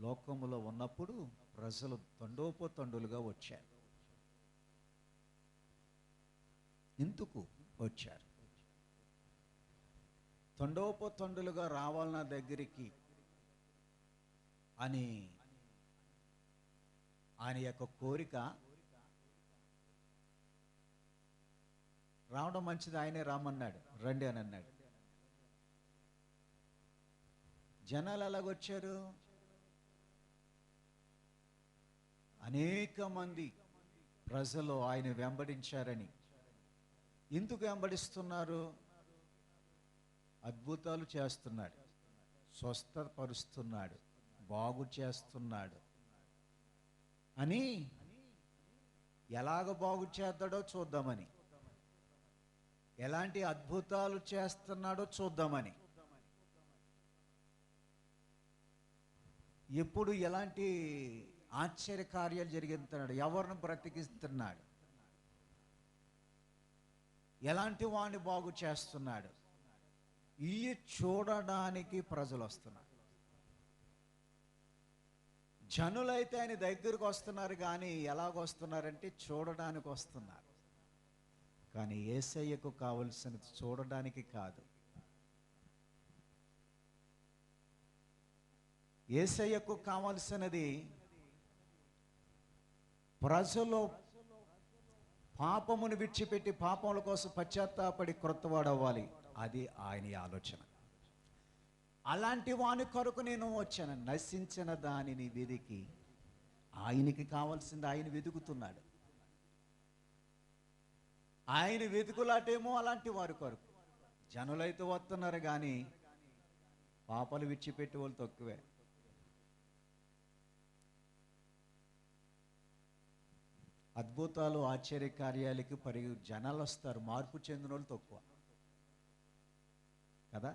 లోకములో ఉన్నప్పుడు ప్రజలు తండోపతండులుగా వచ్చారు. ఎందుకు వచ్చారు? తండోపతండులుగా రావాలి నా దగ్గరికి అని ఆయన యొక్క కోరిక. రావడం మంచిది, ఆయనే రామన్నాడు, రండి అని అన్నాడు. జనాలు ఎలాగొచ్చారు? అనేక మంది ప్రజలు ఆయన వెంబడించారని. ఎందుకు వెంబడిస్తున్నారు? అద్భుతాలు చేస్తున్నాడు, స్వస్థపరుస్తున్నాడు, బాగు చేస్తున్నాడు అని, ఎలాగ బాగు చేద్దాడో చూద్దామని. ఎలాంటి అద్భుతాలు చేస్తున్నాడో చూద్దామని. ఎప్పుడు ఎలాంటి ఆశ్చర్య కార్యాలు జరిగిస్తున్నాడు, ఎవరిని బ్రతికిస్తున్నాడు, ఎలాంటి వాడిని బాగు చేస్తున్నాడు, ఇవి చూడడానికి ప్రజలు వస్తున్నారు. జనులైతే ఆయన దగ్గరకు వస్తున్నారు, కానీ ఎలాగొస్తున్నారంటే చూడడానికి వస్తున్నారు. కానీ యేసయ్యకు కావలసినది చూడడానికి కాదు. యేసయ్యకు కావలసినది ప్రజలు పాపమును విడిచిపెట్టి పాపముల కోసం పశ్చాత్తాపడి క్రొత్తవాడవ్వాలి. అది ఆయన ఆలోచన. అలాంటి వాని కొరకు నేను వచ్చాను. నశించిన దానిని వెదికి, ఆయనకి కావాల్సింది ఆయన వెతుకుతున్నాడు. ఆయన వెతుకులాటేమో అలాంటి వారి కొరకు. జనులైతే వస్తున్నారు, కానీ పాపాలు విడిచిపెట్టే వాళ్ళు తక్కువే. అద్భుతాలు ఆశ్చర్య కార్యాలకి జనాలు వస్తారు, మార్పు చెందిన వాళ్ళు తక్కువ కదా.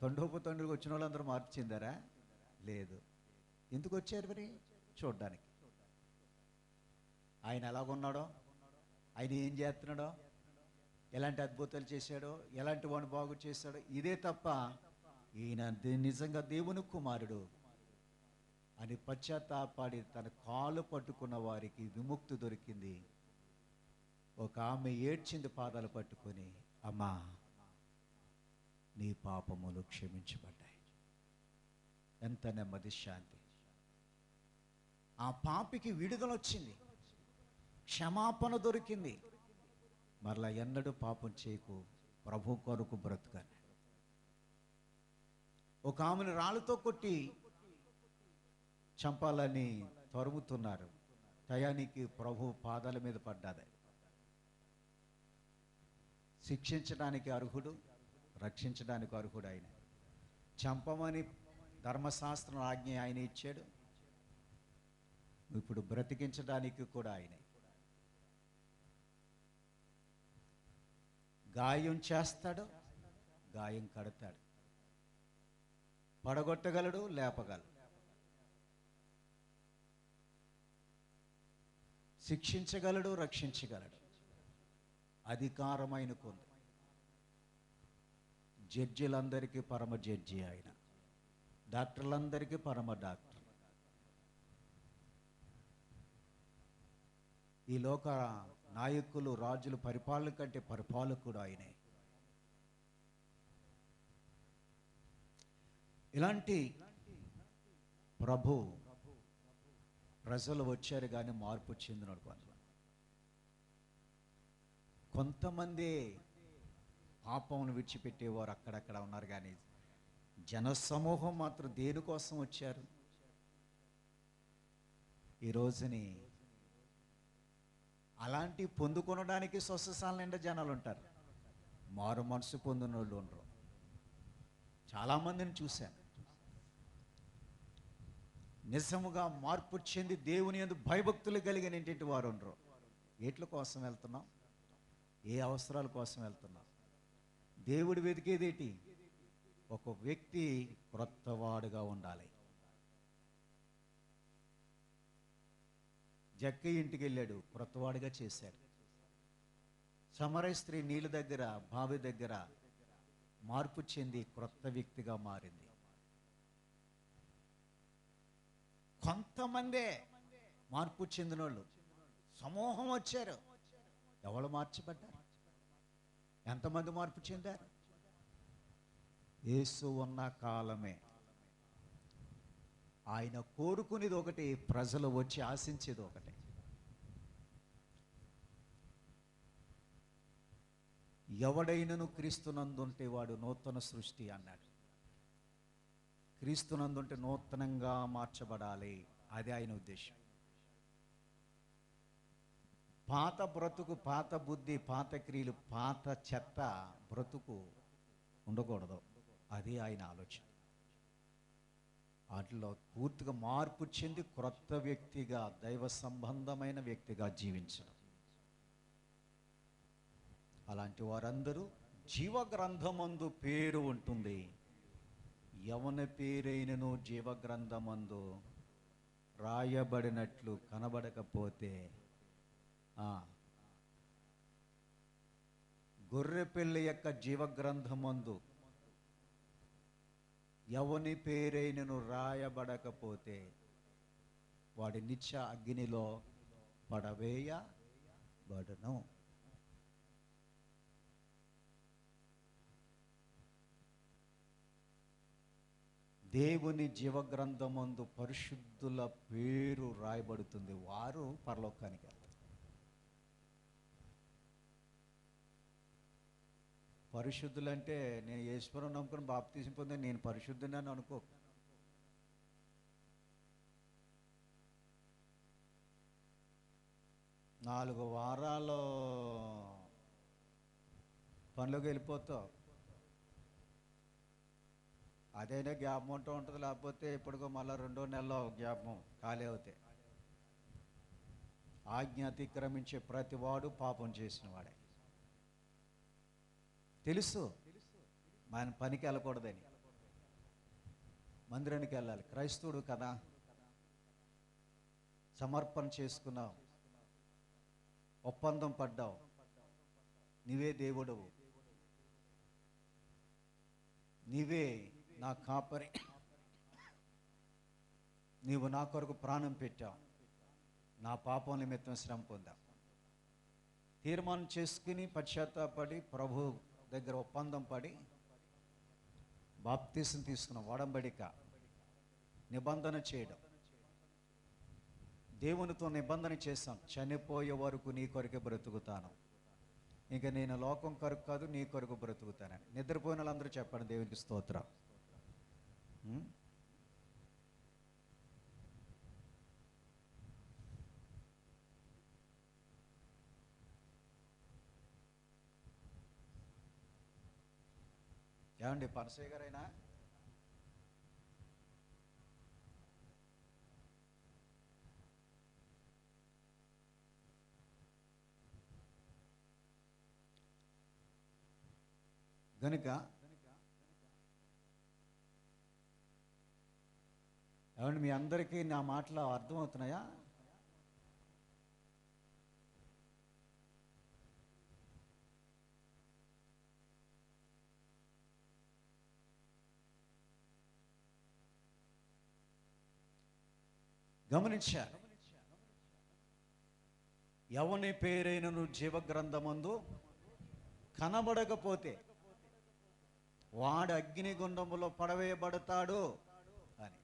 తండ్రికి వచ్చిన వాళ్ళందరూ మార్పు చెందారా? లేదు. ఎందుకు వచ్చారు మరి? చూడ్డానికి. ఆయన ఎలాగున్నాడో, ఆయన ఏం చేస్తున్నాడో, ఎలాంటి అద్భుతాలు చేశాడో, ఎలాంటి వాడిని బాగు చేశాడో, ఇదే తప్ప ఈయన నిజంగా దేవుని కుమారుడు అని పశ్చాత్తాపడి తన కాలు పట్టుకున్న వారికి విముక్తి దొరికింది. ఒక ఆమె ఏడ్చింది పాదాలు పట్టుకొని, అమ్మా నీ పాపములు క్షమించబడ్డాయి. ఎంత నెమ్మది, శాంతి. ఆ పాపికి విడుదల వచ్చింది, క్షమాపణ దొరికింది. మరలా ఎన్నడూ పాపం చేయకు, ప్రభు కొరకు బ్రతుకని. ఒక ఆమెను రాళ్ళతో కొట్టి చంపాలని తరుముతున్నారు. టయానికి ప్రభు పాదాల మీద పడ్డాది. శిక్షించడానికి అర్హుడు, రక్షించడానికి అర్హుడు ఆయన. చంపమని ధర్మశాస్త్రం ఆజ్ఞ ఆయన ఇచ్చాడు. ఇప్పుడు బ్రతికించడానికి కూడా ఆయనే. గాయం చేస్తాడు, గాయం కడతాడు, పడగొట్టగలడు, లేపగలడు, శిక్షించగలడు, రక్షించగలడు. అధికారం ఆయనకుంది. జడ్జిలందరికీ పరమ జడ్జి ఆయన, డాక్టర్లందరికీ పరమ డాక్టర్. ఈ లోక నాయకులు, రాజులు, పరిపాలన కంటే పరిపాలకుడు ఆయనే. ఇలాంటి ప్రభు ప్రజలు వచ్చారు, కానీ మార్పు చెందినాడు. కొంతమంది పాపమును విడిచిపెట్టేవారు అక్కడక్కడ ఉన్నారు, కానీ జనసమూహం మాత్రం దేనికోసం వచ్చారు? ఈ రోజుని అలాంటి పొందుకొనడానికి స్వస్థశాల నిండా జనాలు ఉంటారు, మారు మనసు పొందిన వాళ్ళు ఉండరు. చాలామందిని చూశాను. నిజముగా మార్పు చెంది దేవుని యందు భయభక్తులు కలిగినటువంటి వారు ఉండరు. ఏట్ల కోసం వెళ్తున్నాం? ఏ అవసరాల కోసం వెళ్తున్నాం? దేవుడు వెతికేదేటి? ఒక వ్యక్తి క్రొత్తవాడుగా ఉండాలి. జక్కయ్య ఇంటికి వెళ్ళాడు, క్రొత్తవాడిగా చేశాడు. సమరయ స్త్రీ నీళ్ళ దగ్గర, బావి దగ్గర మార్పు చెంది క్రొత్త వ్యక్తిగా మారింది. కొంతమందే మార్పు చెందిన వాళ్ళు సమూహం వచ్చారు. ఎవరు మార్చబడ్డారు? ఎంతమంది మార్పు చెందారు? యేసు ఉన్న కాలమే. ఆయన కోరుకునేది ఒకటి, ప్రజలు వచ్చి ఆశించేది ఒకటి. ఎవడైనను క్రీస్తునందుంటే వాడు నూతన సృష్టి అన్నాడు. క్రీస్తునందుంటే నూతనంగా మార్చబడాలి, అది ఆయన ఉద్దేశం. పాత బ్రతుకు, పాత బుద్ధి, పాత క్రియలు, పాత చెత్త బ్రతుకు ఉండకూడదు, అది ఆయన ఆలోచన. వాటిలో పూర్తిగా మార్పు చెంది క్రొత్త వ్యక్తిగా, దైవ సంబంధమైన వ్యక్తిగా జీవించడం, అలాంటి వారందరూ జీవ గ్రంథమందు పేరు ఉంటుంది. ఎవని పేరైనను జీవ గ్రంథమందు రాయబడినట్లు కనబడకపోతే గొర్రెపిల్ల యొక్క జీవ గ్రంథమందు ఎవని పేరైనను రాయబడకపోతే వాడి నిత్య అగ్నిలో పడవేయబడును. దేవుని జీవగ్రంథమందు పరిశుద్ధుల పేరు రాయబడుతుంది. వారు పరలోకానికి వెళ్తారు. పరిశుద్ధులంటే నేను ఈశ్వరుని నమ్ముకుని బాప్తీసం పొందే నేను పరిశుద్ధుని అని అనుకో. నాలుగు వారాలు పనిలోకి వెళ్ళిపోతావు, అదైనా జ్ఞాపం ఉంటూ ఉంటుంది. లేకపోతే ఇప్పటికో మళ్ళీ 2వ నెలలో జ్ఞాపం ఖాళీ అవుతాయి. ఆజ్ఞ అతిక్రమించే ప్రతివాడు పాపం చేసిన వాడే. తెలుసు మన పనికి వెళ్ళకూడదని, మందిరానికి వెళ్ళాలి. క్రైస్తవుడు కదా, సమర్పణ చేసుకున్నావు, ఒప్పందం పడ్డావు, నీవే దేవుడవు, నీవే నా కాపరి, నీవు నా కొరకు ప్రాణం పెట్టావు, నా పాపం నిమిత్తం శ్రమ పొందావు. తీర్మానం చేసుకుని పశ్చాత్తాపడి ప్రభు దగ్గర ఒప్పందం పడి బాప్తీసం తీసుకున్నాం. వడంబడిక నిబంధన చేయడం, దేవునితో నిబంధన చేశాం. చనిపోయే వరకు నీ కొరకే బ్రతుకుతాను, ఇంకా నేను లోకం కొరకు కాదు నీ కొరకు బ్రతుకుతానని. నిద్రపోయిన వాళ్ళందరూ చెప్పండి దేవునికి స్తోత్రం. ఏమండి పనసయ్య గారైనా గనుక ఏమండి మీ అందరికీ నా మాటలు అర్థమవుతున్నాయా? గమనించారు. ఎవని పేరైనను జీవగ్రంథమందు కనబడకపోతే వాడు అగ్నిగుండములో పడవేయబడతాడు అని.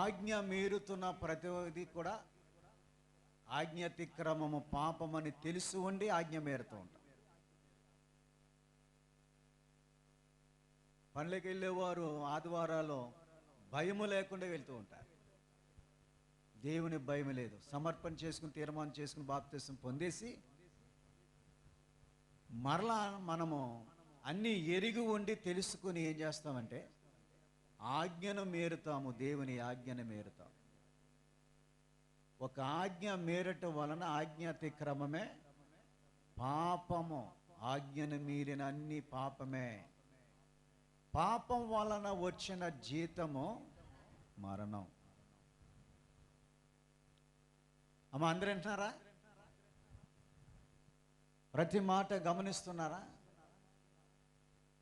ఆజ్ఞ మీరుతున్న ప్రతిదీ కూడా ఆజ్ఞ అతిక్రమము పాపమని తెలిసి ఉండి ఆజ్ఞ మీరుతూ ఉంటాం. పనులకు వెళ్ళేవారు ఆదివారాలు భయము లేకుండా వెళ్తూ ఉంటారు. దేవుని భయం లేదు. సమర్పణ చేసుకుని తీర్మానం చేసుకుని బాప్తిసం పొందేసి మరలా మనము అన్నీ ఎరిగి ఉండి తెలుసుకుని ఏం చేస్తామంటే ఆజ్ఞను మీరుతాము. దేవుని ఆజ్ఞను మీరుతాం. ఒక ఆజ్ఞ మీరటం వలన ఆజ్ఞ అతిక్రమమే పాపము. ఆజ్ఞను మీరిన అన్ని పాపమే. పాపం వలన వచ్చిన జీతము మరణం. అమ్మ అందరూ వింటున్నారా? ప్రతి మాట గమనిస్తున్నారా?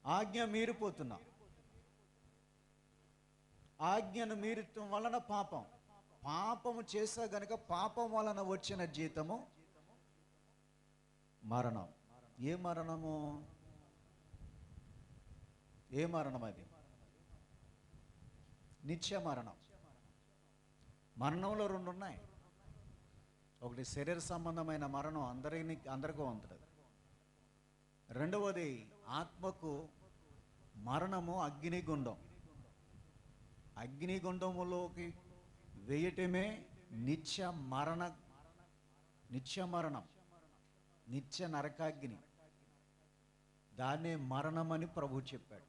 ఆజ్ఞ మీరిపోతున్నాం. ఆజ్ఞను మీరటం వలన పాపం. పాపము చేసా గనుక పాపం వలన వచ్చిన జీతము మరణం. ఏ మరణము? ఏ మరణం అది? నిత్య మరణం. మరణంలో 2 ఉన్నాయి. ఒకటి శరీర సంబంధమైన మరణం, అందరికీ ఉంటుంది. రెండవది ఆత్మకు మరణము, అగ్నిగుండం. అగ్నిగుండములోకి వేయటమే నిత్య మరణం, నిత్య నరకాగ్ని. దాన్నే మరణమని ప్రభు చెప్పాడు.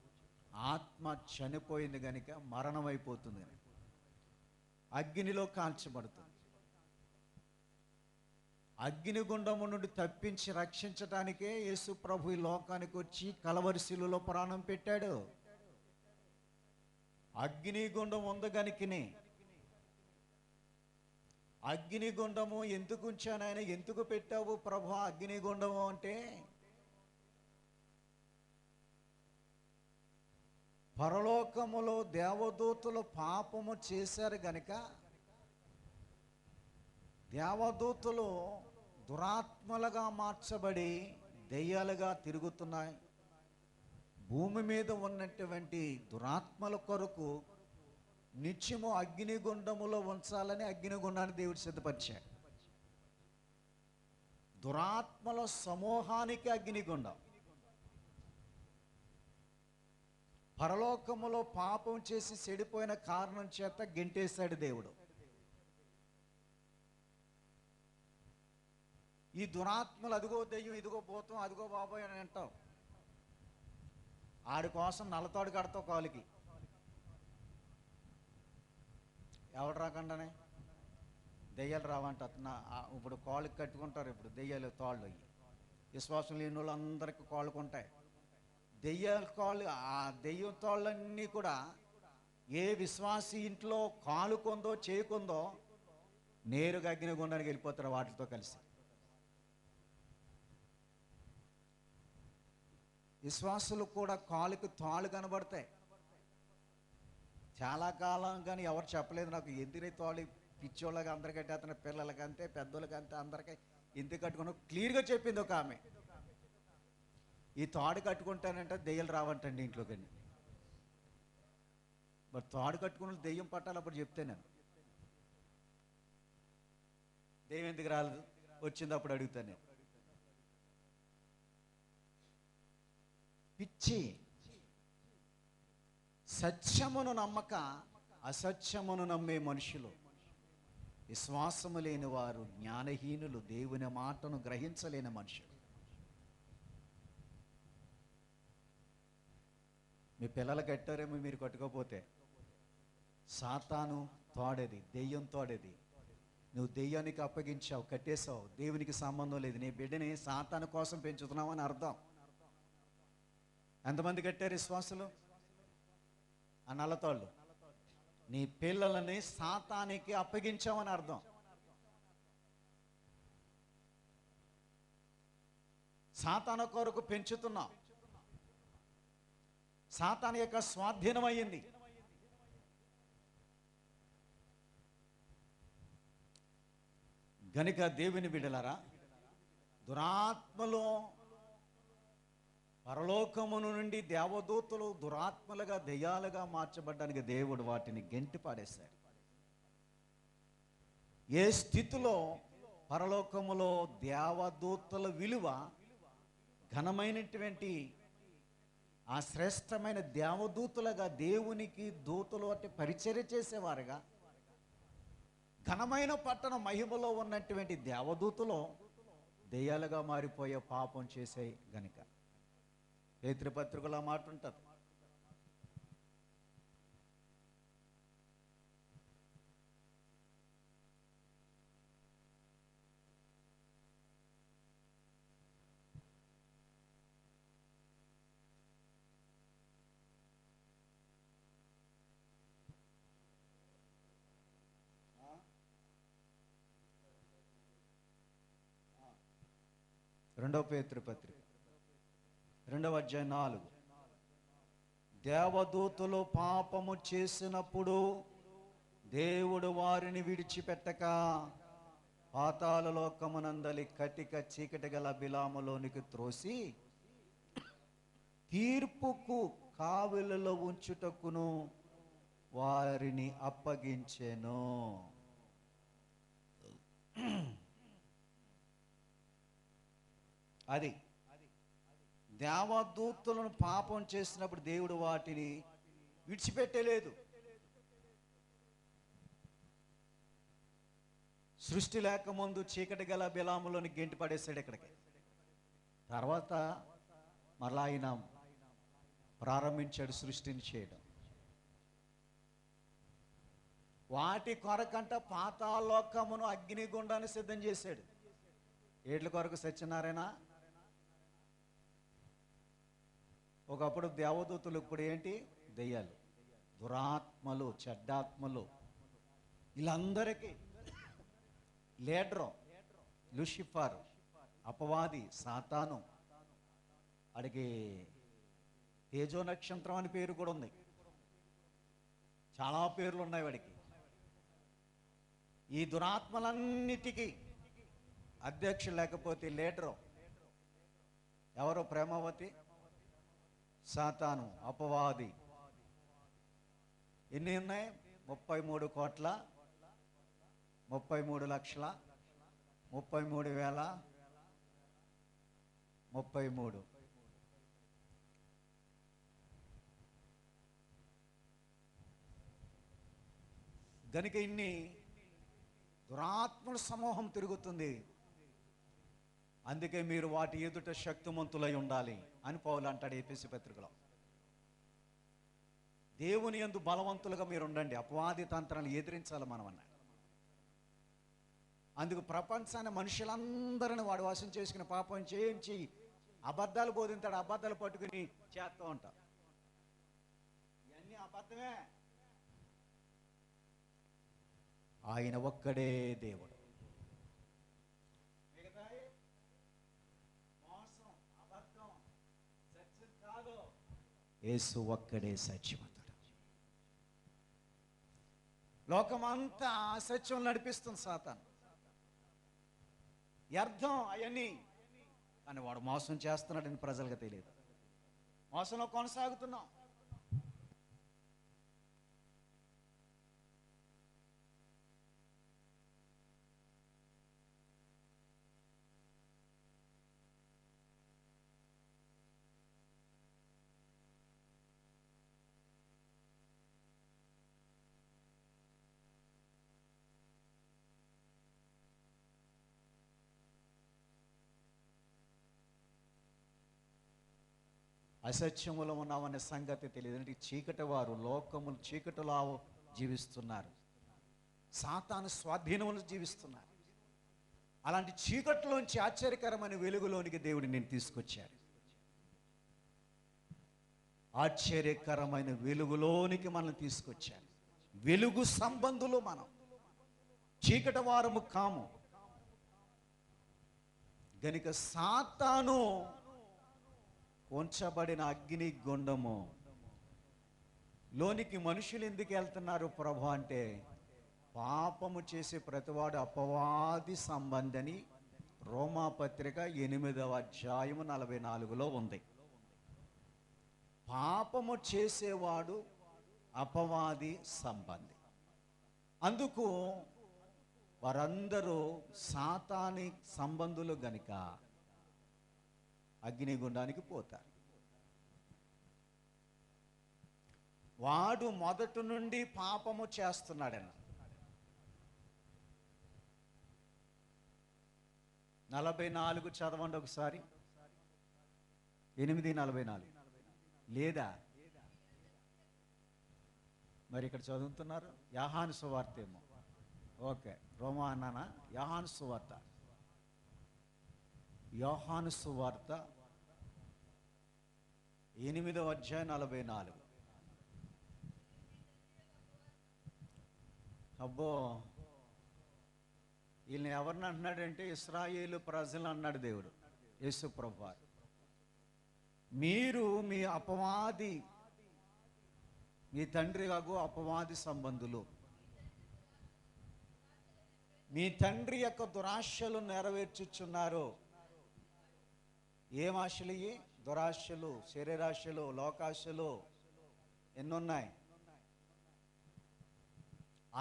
ఆత్మ చనిపోయింది కనుక మరణం అయిపోతుంది కనుక అగ్నిలో కాల్చబడుతుంది. అగ్నిగుండము నుండి తప్పించి రక్షించటానికే యేసు ప్రభు ఈ లోకానికి వచ్చి కలవరి శిలువలో ప్రాణం పెట్టాడు. అగ్నిగుండం ఉంది గనుకనే. అగ్నిగుండము ఎందుకు ఉంచాను ఆయన, ఎందుకు పెట్టావు ప్రభు అగ్నిగుండము అంటే, పరలోకములో దేవదూతలు పాపము చేశారు గనుక దేవదూతలు దురాత్మలుగా మార్చబడి దెయ్యాలుగా తిరుగుతున్నాయి. భూమి మీద ఉన్నటువంటి దురాత్మల కొరకు నిత్యము అగ్నిగుండములో ఉంచాలని అగ్నిగుండాన్ని దేవుడు సిద్ధపరిచాడు. దురాత్మల సమూహానికి అగ్నిగుండం. పరలోకములో పాపం చేసి చెడిపోయిన కారణం చేత గెంటేశాడు దేవుడు. ఈ దురాత్మలు అదిగో దెయ్యం, ఇదిగో భూతం, అదిగో బాబోయ్ అని అంటాం. ఆడి కోసం నల్లతోడు కడతావు కాలుకి. ఎవడు రాకుండానే దెయ్యాలు రావంట. ఇప్పుడు కాళ్ళకి కట్టుకుంటారు. ఇప్పుడు దెయ్యాలు తాళ్ళు అయ్యి విశ్వాసం లేని వాళ్ళు అందరికీ కాళ్ళకు ఉంటాయి. దెయ్యాల కాళ్ళు, ఆ దెయ్యం తాళ్ళన్నీ కూడా ఏ విశ్వాసి ఇంట్లో కాలుకుందో చేయకుందో నేరుగా అగ్నిగుండానికి వెళ్ళిపోతారు వాటితో కలిసి. విశ్వాసులు కూడా కాలుకి తాళ్ళు కనబడతాయి. చాలా కాలం కానీ ఎవరు చెప్పలేదు నాకు ఎందుకు తాళ్ళు. పిచ్చోళ్ళకి అందరికంటే అతని పిల్లలకి అంతే, పెద్దోళ్ళకి అంతే, అందరికీ ఎందుకు కట్టుకున్నా క్లియర్గా చెప్పింది ఒక ఆమె. ఈ తాడు కట్టుకుంటానంటే దెయ్యాలు రావంటండి ఇంట్లోకి. మరి తాడు కట్టుకున్న దెయ్యం పట్టాలి. అప్పుడు చెప్తే నేను దెయ్యం ఎందుకు రాలేదు, వచ్చింది అప్పుడు అడుగుతాను నేను. పిచ్చి. సత్యమును నమ్మక అసత్యమును నమ్మే మనుషులు, విశ్వాసము లేని వారు, జ్ఞానహీనులు, దేవుని మాటను గ్రహించలేని మనుషులు. మీ పిల్లలు కట్టారేమో మీరు కట్టుకోపోతే, సాతాను తోడేది, దెయ్యం తోడేది. నువ్వు దెయ్యానికి అప్పగించావు, కట్టేశావు, దేవునికి సంబంధం లేదు. నీ బిడ్డని సాతాను కోసం పెంచుతున్నావు అని అర్థం. ఎంతమంది కట్టారు విశ్వాసులు? ఆ నల్లతోళ్ళు. నీ పిల్లలని సాతానికి అప్పగించావని అర్థం. సాతాను కొరకు పెంచుతున్నావు. సాతాను యొక్క స్వాధీనం అయ్యింది. గనుక దేవుని బిడ్డలారా, దురాత్మలో పరలోకమును నుండి దేవదూతలు దురాత్మలుగా దెయ్యాలుగా మార్చబడ్డానికి దేవుడు వాటిని గెంటి పాడేశాడు. ఏ స్థితిలో పరలోకములో దేవదూతల విలువ, ఘనమైనటువంటి ఆ శ్రేష్టమైన దేవదూతలుగా, దేవునికి దూతలు అంటే పరిచర్య చేసేవారుగా, ఘనమైన పట్టణ మహిమలో ఉన్నటువంటి దేవదూతలు దెయ్యాలుగా మారిపోయే పాపం చేసే గనుక. పేతురుపత్రికలో మాట ఉంటుంది. రెండవ పేతురుపత్రిక 2వ అధ్యాయం 4. దేవదూతలు పాపము చేసినప్పుడు దేవుడు వారిని విడిచిపెట్టక పాతాళ లోకమునందలి కటిక చీకటి గల బిలాములోనికి త్రోసి తీర్పుకు కావలిలో ఉంచుటకును వారిని అప్పగించెను. అది దేవదూతలను పాపం చేసినప్పుడు దేవుడు వాటిని విడిచిపెట్టలేదు. సృష్టి లేకముందు చీకటి గల బిలాములోని గెంటి పడేశాడు ఇక్కడికి. తర్వాత మరలా ఆయన ప్రారంభించాడు సృష్టిని చేయడం. వాటి కొరకంట పాతాళలోకమును, అగ్నిగుండాన్ని సిద్ధం చేశాడు. ఏట్ల కొరకు సత్యనారాయణ? ఒకప్పుడు దేవదూతలు, ఇప్పుడు ఏంటి? దెయ్యాలు, దురాత్మలు, చెడ్డాత్మలు. వీళ్ళందరికీ లీడరు లూసిఫర్, అపవాది, సాతాను. అడిగి తేజో నక్షత్రం అని పేరు కూడా ఉంది. చాలా పేర్లు ఉన్నాయి వాడికి. ఈ దురాత్మలన్నిటికీ అధ్యక్షుడు లేకపోతే లీడరు ఎవరు? ప్రేమావతి, సాతాను, అపవాది. ఎన్ని ఉన్నాయి? 33 కోట్ల 33 లక్షల 33,033. గనుక ఇన్ని దురాత్మల సమూహం తిరుగుతుంది. అందుకే మీరు వాటి ఎదుట శక్తిమంతులై ఉండాలి అని పౌలు అంటాడు ఎఫెసీ పత్రికలో. దేవుని యందు బలవంతులుగా మీరు ఉండండి, అపవాది తంత్రాలను ఎదిరించాలి మనం అన్నాడు. అందుకు ప్రపంచాన్ని, మనుషులందరిని వాడు వశం చేసుకుని పాపం చేయించి అబద్ధాలు బోధించాడు. అబద్ధాలు పట్టుకుని చేస్తూ ఉంటాం. ఇవన్నీ అబద్ధమే. ఆయన ఒక్కడే దేవుడు. మోసం, అబద్ధం, సత్యం కాదు. యేసు ఒక్కడే సత్యవంతుడు. లోకమంతా అసత్యం నడిపిస్తుంది సాతాను. వ్యర్థం అవన్నీ. కానీ వాడు మోసం చేస్తున్నాడని ప్రజలకు తెలియదు. మోసంలో కొనసాగుతున్నాం. అసత్యములో ఉన్నామనే సంగతి తెలియదు. అంటే చీకటి వారు లోకములు చీకటిలో జీవిస్తున్నారు. సాతాను స్వాధీనములు జీవిస్తున్నారు. అలాంటి చీకటిలోంచి ఆశ్చర్యకరమైన వెలుగులోనికి దేవుడు నేను తీసుకొచ్చాడు. ఆశ్చర్యకరమైన వెలుగులోనికి మనం తీసుకొచ్చాడు. వెలుగు సంబంధులు మనం, చీకటి వారము కాము. గనుక సాతాను ఉంచబడిన అగ్ని గుండము లోనికి మనుషులు ఎందుకు వెళ్తున్నారు ప్రభు అంటే, పాపము చేసే ప్రతివాడు అపవాది సంబంధని రోమాపత్రిక 8వ అధ్యాయము 44లో ఉంది. పాపము చేసేవాడు అపవాది సంబంధి. అందుకు వారందరూ సాతాని సంబంధులు గనుక అగ్నిగుండానికి పోతారు. వాడు మొదటి నుండి పాపము చేస్తున్నాడన్న 44 చదవండి ఒకసారి. 8:44 లేదా? మరి ఇక్కడ చదువుతున్నారు యోహాను సువార్త ఏమో. ఓకే, రోమా అన్నానా? యోహాను సువార్త, యోహాను సువార్త 8వ అధ్యాయం 44. అబ్బో, వీళ్ళని ఎవరిని అంటున్నాడంటే ఇశ్రాయేలు ప్రజలు అన్నాడు దేవుడు, యేసు ప్రభువారు. మీరు మీ అపవాది, మీ తండ్రి కాగు అపవాది సంబంధులు, మీ తండ్రి యొక్క దురాశలు నెరవేర్చుచున్నారు. ఏం ఆశలు? ఇవి దురాశలు, శరీరాశలు, లోకాశలు ఎన్నున్నాయి.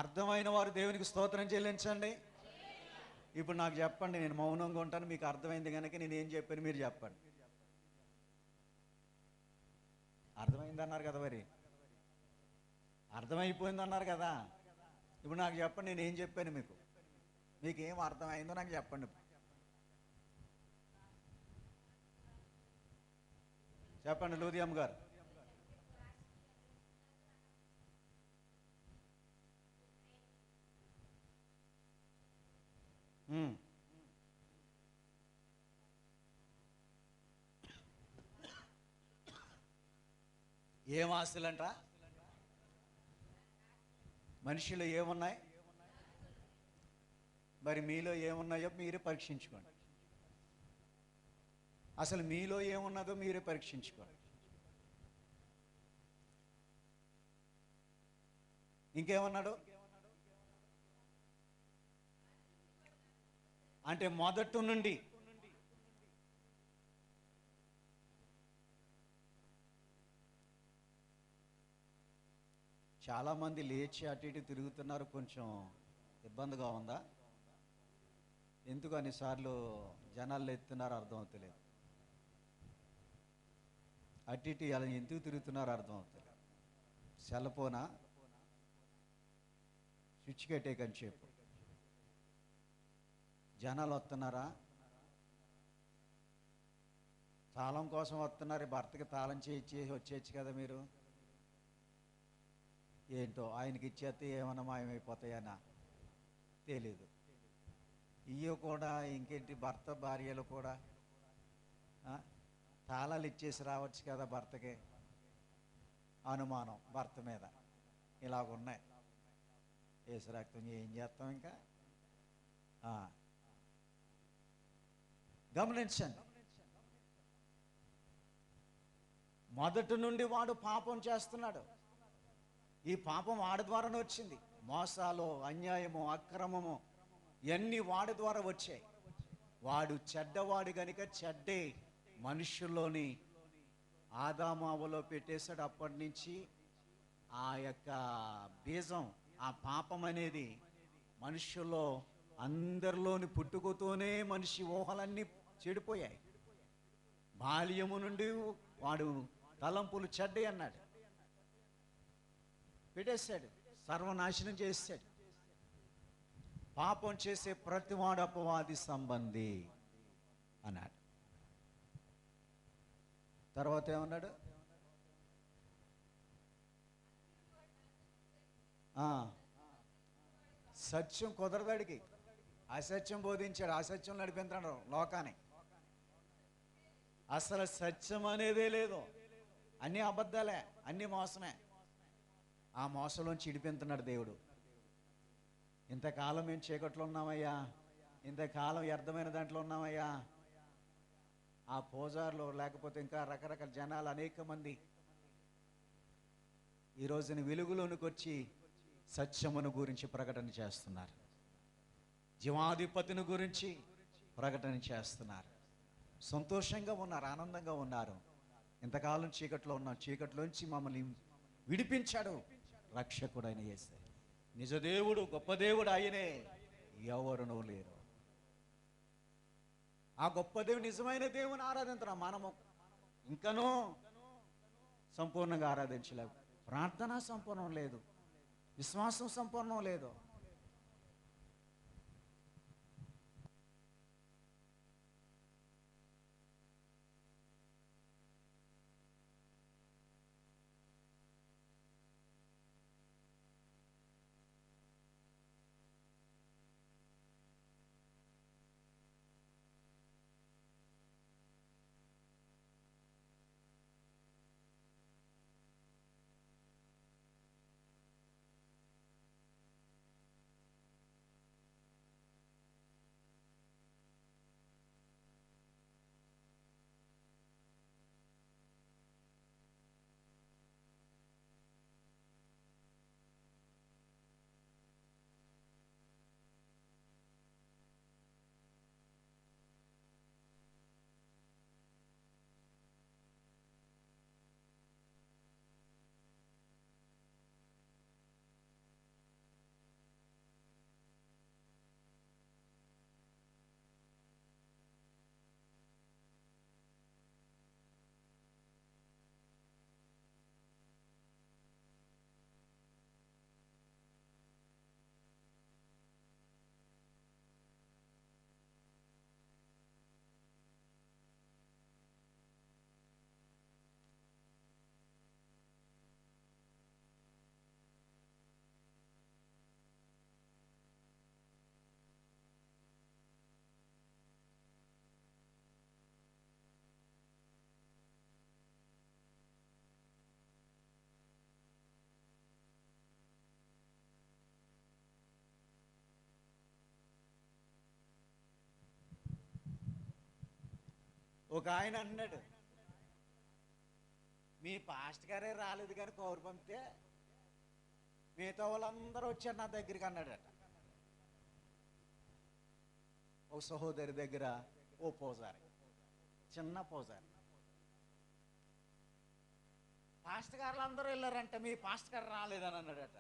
అర్థమైన వారు దేవునికి స్తోత్రం చెల్లించండి. ఇప్పుడు నాకు చెప్పండి, నేను మౌనంగా ఉంటాను. మీకు అర్థమైంది కనుక నేను ఏం చెప్పాను మీరు చెప్పండి. అర్థమైంది అన్నారు కదా, మరి అర్థమైపోయింది అన్నారు కదా. ఇప్పుడు నాకు చెప్పండి, నేను ఏం చెప్పాను మీకు? మీకు ఏం అర్థమైందో నాకు చెప్పండి. చెప్పండి లూదియమ్మ గారు. ఏం ఆస్తులంట? మనిషిలో ఏమున్నాయి? మరి మీలో ఏమున్నాయో మీరే పరీక్షించుకోండి. అసలు మీలో ఏమున్నదో మీరే పరీక్షించుకోండి. ఇంకేమన్నాడు అంటే మొదటి నుండి చాలామంది లేచి అటు ఇటు తిరుగుతున్నారు. కొంచెం ఇబ్బందిగా ఉందా? ఎందుకు అన్నిసార్లు జనాలు ఎత్తున్నారు అర్థం అవుతలేదు. అటు ఇటు అలా ఎందుకు తిరుగుతున్నారో అర్థం అవుతలేదు. సెల్ఫోనా? స్విచ్ కట్టేకని చెప్పు. జనాలు వస్తున్నారా? తాళం కోసం వస్తున్నారు. భర్తకి తాళం చేసి వచ్చేయచ్చు కదా మీరు. ఏంటో ఆయనకి ఇచ్చేస్తే ఏమన్నా మాయమైపోతాయనా తెలీదు. ఇయ్యో కూడా ఇంకేంటి, భర్త భార్యలు కూడా తాళాలు ఇచ్చేసి రావచ్చు కదా భర్తకి. అనుమానం భర్త మీద ఇలాగున్నాయి. ఏసు రక్తం ఏం చేస్తాం ఇంకా. గమనించండి, మొదటి నుండి వాడు పాపం చేస్తున్నాడు. ఈ పాపం వాడి ద్వారానే వచ్చింది. మోసాలు, అన్యాయము, అక్రమము ఇవన్నీ వాడి ద్వారా వచ్చాయి. వాడు చెడ్డవాడు గనుక చెడ్డే మనుషుల్లోని ఆదామావలో పెట్టేశాడు. అప్పటి నుంచి ఆ యొక్క బీజం, ఆ పాపం అనేది మనుషుల్లో అందరిలోని పుట్టుకతోనే మనిషి ఊహలన్నీ చెడిపోయాయి. బాల్యము నుండి వాడు తలంపులు చెడ్డే అన్నాడు, పెట్టేశాడు, సర్వనాశనం చేశాడు. పాపం చేసే ప్రతివాడు అపవాది సంబంధి అన్నాడు. తర్వాత ఏమన్నాడు? సత్యం కుదరదడికి అసత్యం బోధించాడు. అసత్యం నడిపించాడు లోకాన్ని. అసలు సత్యం అనేదే లేదు. అన్నీ అబద్ధాలే, అన్నీ మోసమే. ఆ మోసంలోంచి ఇడిపించున్నాడు దేవుడు. ఇంతకాలం మేము చీకట్లో ఉన్నామయ్యా, ఇంతకాలం వ్యర్థమైన దాంట్లో ఉన్నామయ్యా. ఆ పూజారులు లేకపోతే ఇంకా రకరకాల జనాలు అనేక మంది ఈ రోజున వెలుగులోనికి వచ్చి సత్యమును గురించి ప్రకటన చేస్తున్నారు. జీవాధిపతిని గురించి ప్రకటన చేస్తున్నారు. సంతోషంగా ఉన్నారు, ఆనందంగా ఉన్నారు. ఇంతకాలం చీకట్లో ఉన్నాం, చీకట్లోంచి మమ్మల్ని విడిపించాడు రక్షకుడైన యేసే. నిజదేవుడు, గొప్ప దేవుడు ఆయనే, ఎవరునూ లేరు. ఆ గొప్ప దేవుడు, నిజమైన దేవుని ఆరాధించడం మనము ఇంకనూ సంపూర్ణంగా ఆరాధించలేము. ప్రార్థన సంపూర్ణం లేదు, విశ్వాసం సంపూర్ణం లేదు. ఒక ఆయన అన్నాడు, మీ పాస్ట్ గారే రాలేదు కానీ కౌరు పంపితే మిగతా వాళ్ళందరూ వచ్చారు నా దగ్గరికి అన్నాడట. ఓ సహోదరి దగ్గర ఓ పూజారి, చిన్న పూజారి, పాస్ట్ గారులు అందరూ వెళ్ళారంట, మీ పాస్ట్ గారు రాలేదని అన్నాడట.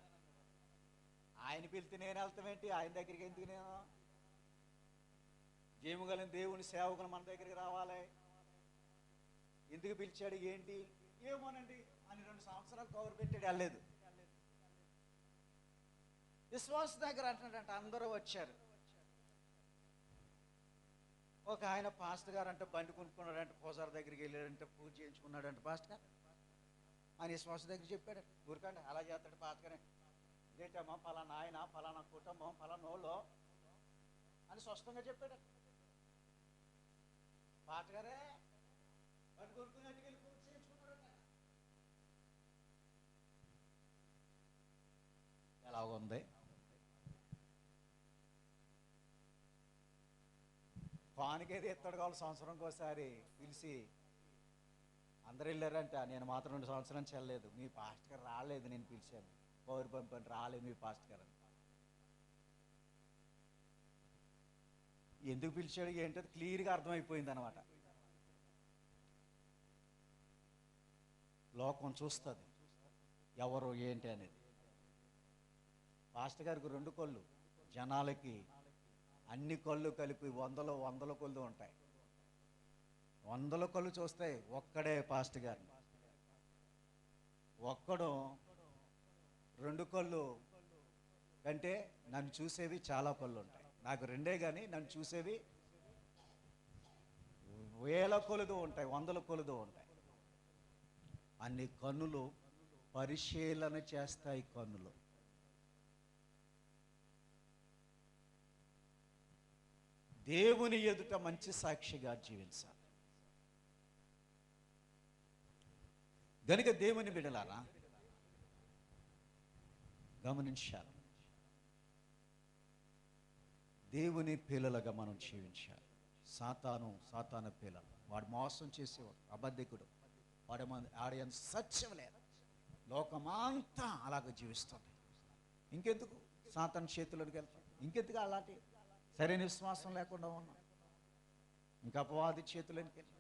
ఆయన పిలిచి నేను వెళ్తామేంటి, ఆయన దగ్గరికి ఎందుకు, నేను జీవగలిగిన దేవుని సేవకులు మన దగ్గరికి రావాలి, ఎందుకు పిలిచాడు ఏంటి ఏమోనండి అని 2 సంవత్సరాలు కౌరు పెట్టాడు, వెళ్ళలేదు. విశ్వాస దగ్గర అంటున్నాడంట, అందరూ వచ్చారు. ఒక ఆయన పాస్టర్ గారు అంటే బండి కొనుక్కున్నాడంటే పూజారి దగ్గరికి వెళ్ళాడంటే పూజ చేయించుకున్నాడంటే పాస్టర్ గారు ఆయన విశ్వాస దగ్గర చెప్పాడు. ఊరికండి అలా చేస్తాడు పాస్టర్ గారు, ఇదేంటమ్మా పలానా ఆయన పలానా కుటుంబం పలానోలో అని స్పష్టంగా చెప్పాడు. పాస్టర్ గారే బండి కొనుక్కున్నట్టుకు వెళ్ళి పూజ చేయించుకున్నాడట. ఎలాగుంది? పానికేది ఎత్తడు కావాలి, సంవత్సరంకి ఒకసారి పిలిచి అందరు వెళ్ళారంట, నేను మాత్రం 2 సంవత్సరాలు చెల్లలేదు, మీ పాస్ట్ గారు రాలేదు, నేను పిలిచాను పౌరు పంపని రాలేదు మీ పాస్ట్ గారు అని. ఎందుకు పిలిచాడు ఏంటో క్లియర్గా అర్థమైపోయింది అనమాట. లోకం చూస్తుంది ఎవరు ఏంటి అనేది. పాస్ట్ గారికి 2 కళ్ళు, జనాలకి అన్ని కళ్ళు కలిపి వందల కళ్ళు ఉంటాయి. 100 కళ్ళు చూస్తాయి ఒక్కడే పాస్ట్ గారిని. ఒక్కడు 2 కళ్ళు కంటే నన్ను చూసేవి చాలా కళ్ళు ఉంటాయి. నాకు 2 కానీ నన్ను చూసేవి వేల కొలుదు ఉంటాయి, 100 కొలుదు ఉంటాయి. అన్ని కన్నులు పరిశీలన చేస్తాయి. కన్నులు దేవుని ఎదుట మంచి సాక్షిగా జీవించాలి. గనుక దేవుని బిడ్డలారా గమనించాలి, దేవుని పిల్లలుగా మనం జీవించాలి. సాతాను పిల్లలు, వాడు మోసం చేసేవాడు, అబద్ధికుడు, ఆడ సత్యం లేదు, లోకమంతా అలాగ జీవిస్తుంది. ఇంకెందుకు సాతాను చేతుల్లోకి వెళ్తాం? ఇంకెందుకు అలాంటి సరైన విశ్వాసం లేకుండా ఉన్నాం? ఇంకా అపవాది చేతులోకి వెళ్ళి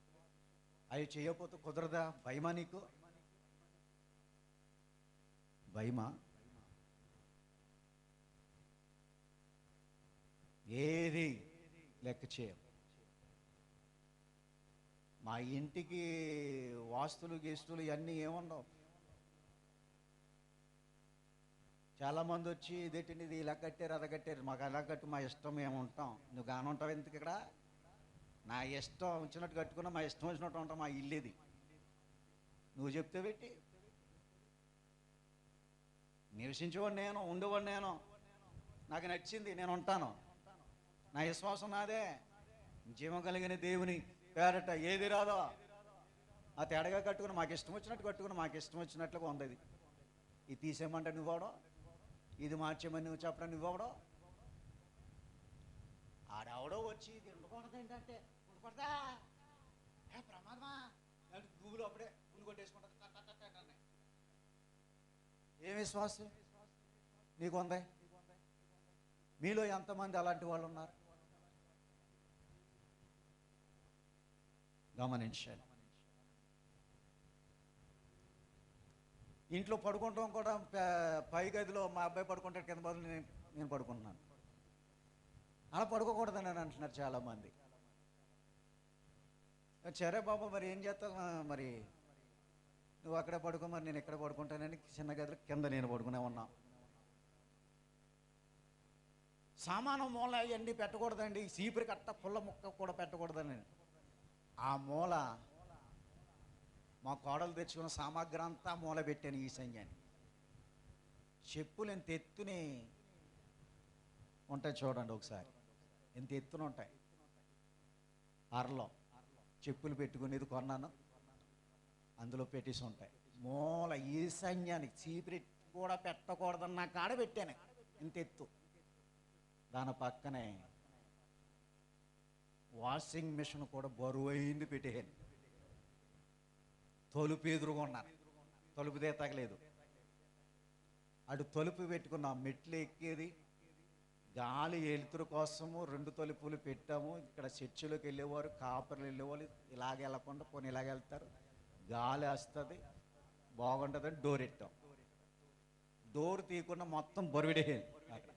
అవి చేయకపోతే కుదరదా? భయమా నీకు? భయమా? ఏది లెక్క చేయం. మా ఇంటికి వాస్తులు గీస్తులు ఇవన్నీ ఏముండవు. చాలామంది వచ్చి ఇదేంటి ఇది ఇలా కట్టారు అలా కట్టారు, మాకు అలా కట్టు, మా ఇష్టం ఏముంటాం. నువ్వు కానుంటావు ఎందుకు ఇక్కడ? నా ఇష్టం వచ్చినట్టు కట్టుకున్నా, మా ఇష్టం వచ్చినట్టు ఉంటాం, మా ఇల్లు ఇది. నువ్వు చెప్తే పెట్టి నివసించేవాడు నేను, ఉండేవాడు నేను, నాకు నచ్చింది నేను ఉంటాను, నా విశ్వాసం నాదే. జీవం కలిగిన దేవుని పేరట ఏది రాదో ఆ తేడగా కట్టుకుని మాకు ఇష్టం వచ్చినట్టు కట్టుకుని మాకు ఇష్టం వచ్చినట్లుగా ఉంది. ఇది తీసేయమంటే నువ్వవడో, ఇది మార్చేయమని నువ్వు చెప్పడం నువ్వవడో. ఆడవడో వచ్చి ఇది ఉండకూడదు ఏంటంటే ఉండకూడదా, ప్రమాదమా గూగుల్ అప్పుడే ఉండి కొట్టేసుకుంటుంది. ఏం విశ్వాసం నీకు ఉంది? మీలో ఎంతమంది అలాంటి వాళ్ళు ఉన్నారు? గమనించాలి. ఇంట్లో పడుకుంటాం కూడా పై గదిలో మా అబ్బాయి పడుకుంటాడు, కింద బదులు నేను పడుకుంటున్నాను. అలా పడుకోకూడదని అంటున్నారు చాలామంది. సరే బాబు మరి ఏం చేస్తావు, మరి నువ్వు అక్కడే పడుకో, మరి నేను ఎక్కడ పడుకుంటానని చిన్న గదిలో కింద నేను పడుకునే ఉన్నా. సామానం మూల అవన్నీ పెట్టకూడదండి, సీపురి కట్ట పుల్ల ముక్క కూడా పెట్టకూడదని. ఆ మూల మా కోడలు తెచ్చుకున్న సామాగ్రి అంతా మూల పెట్టాను. ఈ సంఖ్యాన్ని చెప్పులు ఎంత ఎత్తుని ఉంటాయి చూడండి ఒకసారి, ఎంత ఎత్తున ఉంటాయి. అరలో చెప్పులు పెట్టుకునేది కొన్నాను, అందులో పెట్టేసి ఉంటాయి. మూల ఈశాన్యానికి చీపిరి కూడా పెట్టకూడదని నా కాడ పెట్టాను, ఇంత ఎత్తు. దాని పక్కనే వాషింగ్ మిషన్ కూడా బరువు అయింది పెట్టేయాను. తలుపు ఎదురుగున్నాను, తలుపుదే తగలేదు. అటు తలుపు పెట్టుకున్న మెట్లు ఎక్కేది గాలి వెలుతురు కోసము 2 తలుపులు పెట్టాము. ఇక్కడ చర్చిలోకి వెళ్ళేవారు, కాపర్లు వెళ్ళేవాళ్ళు ఇలాగ వెళ్ళకుండా కొన్ని ఇలాగ వెళ్తారు, గాలి వస్తుంది బాగుంటుందని డోర్ ఎట్టాం. డోర్ తీయకుండా మొత్తం బరువిడేయాలి అక్కడ.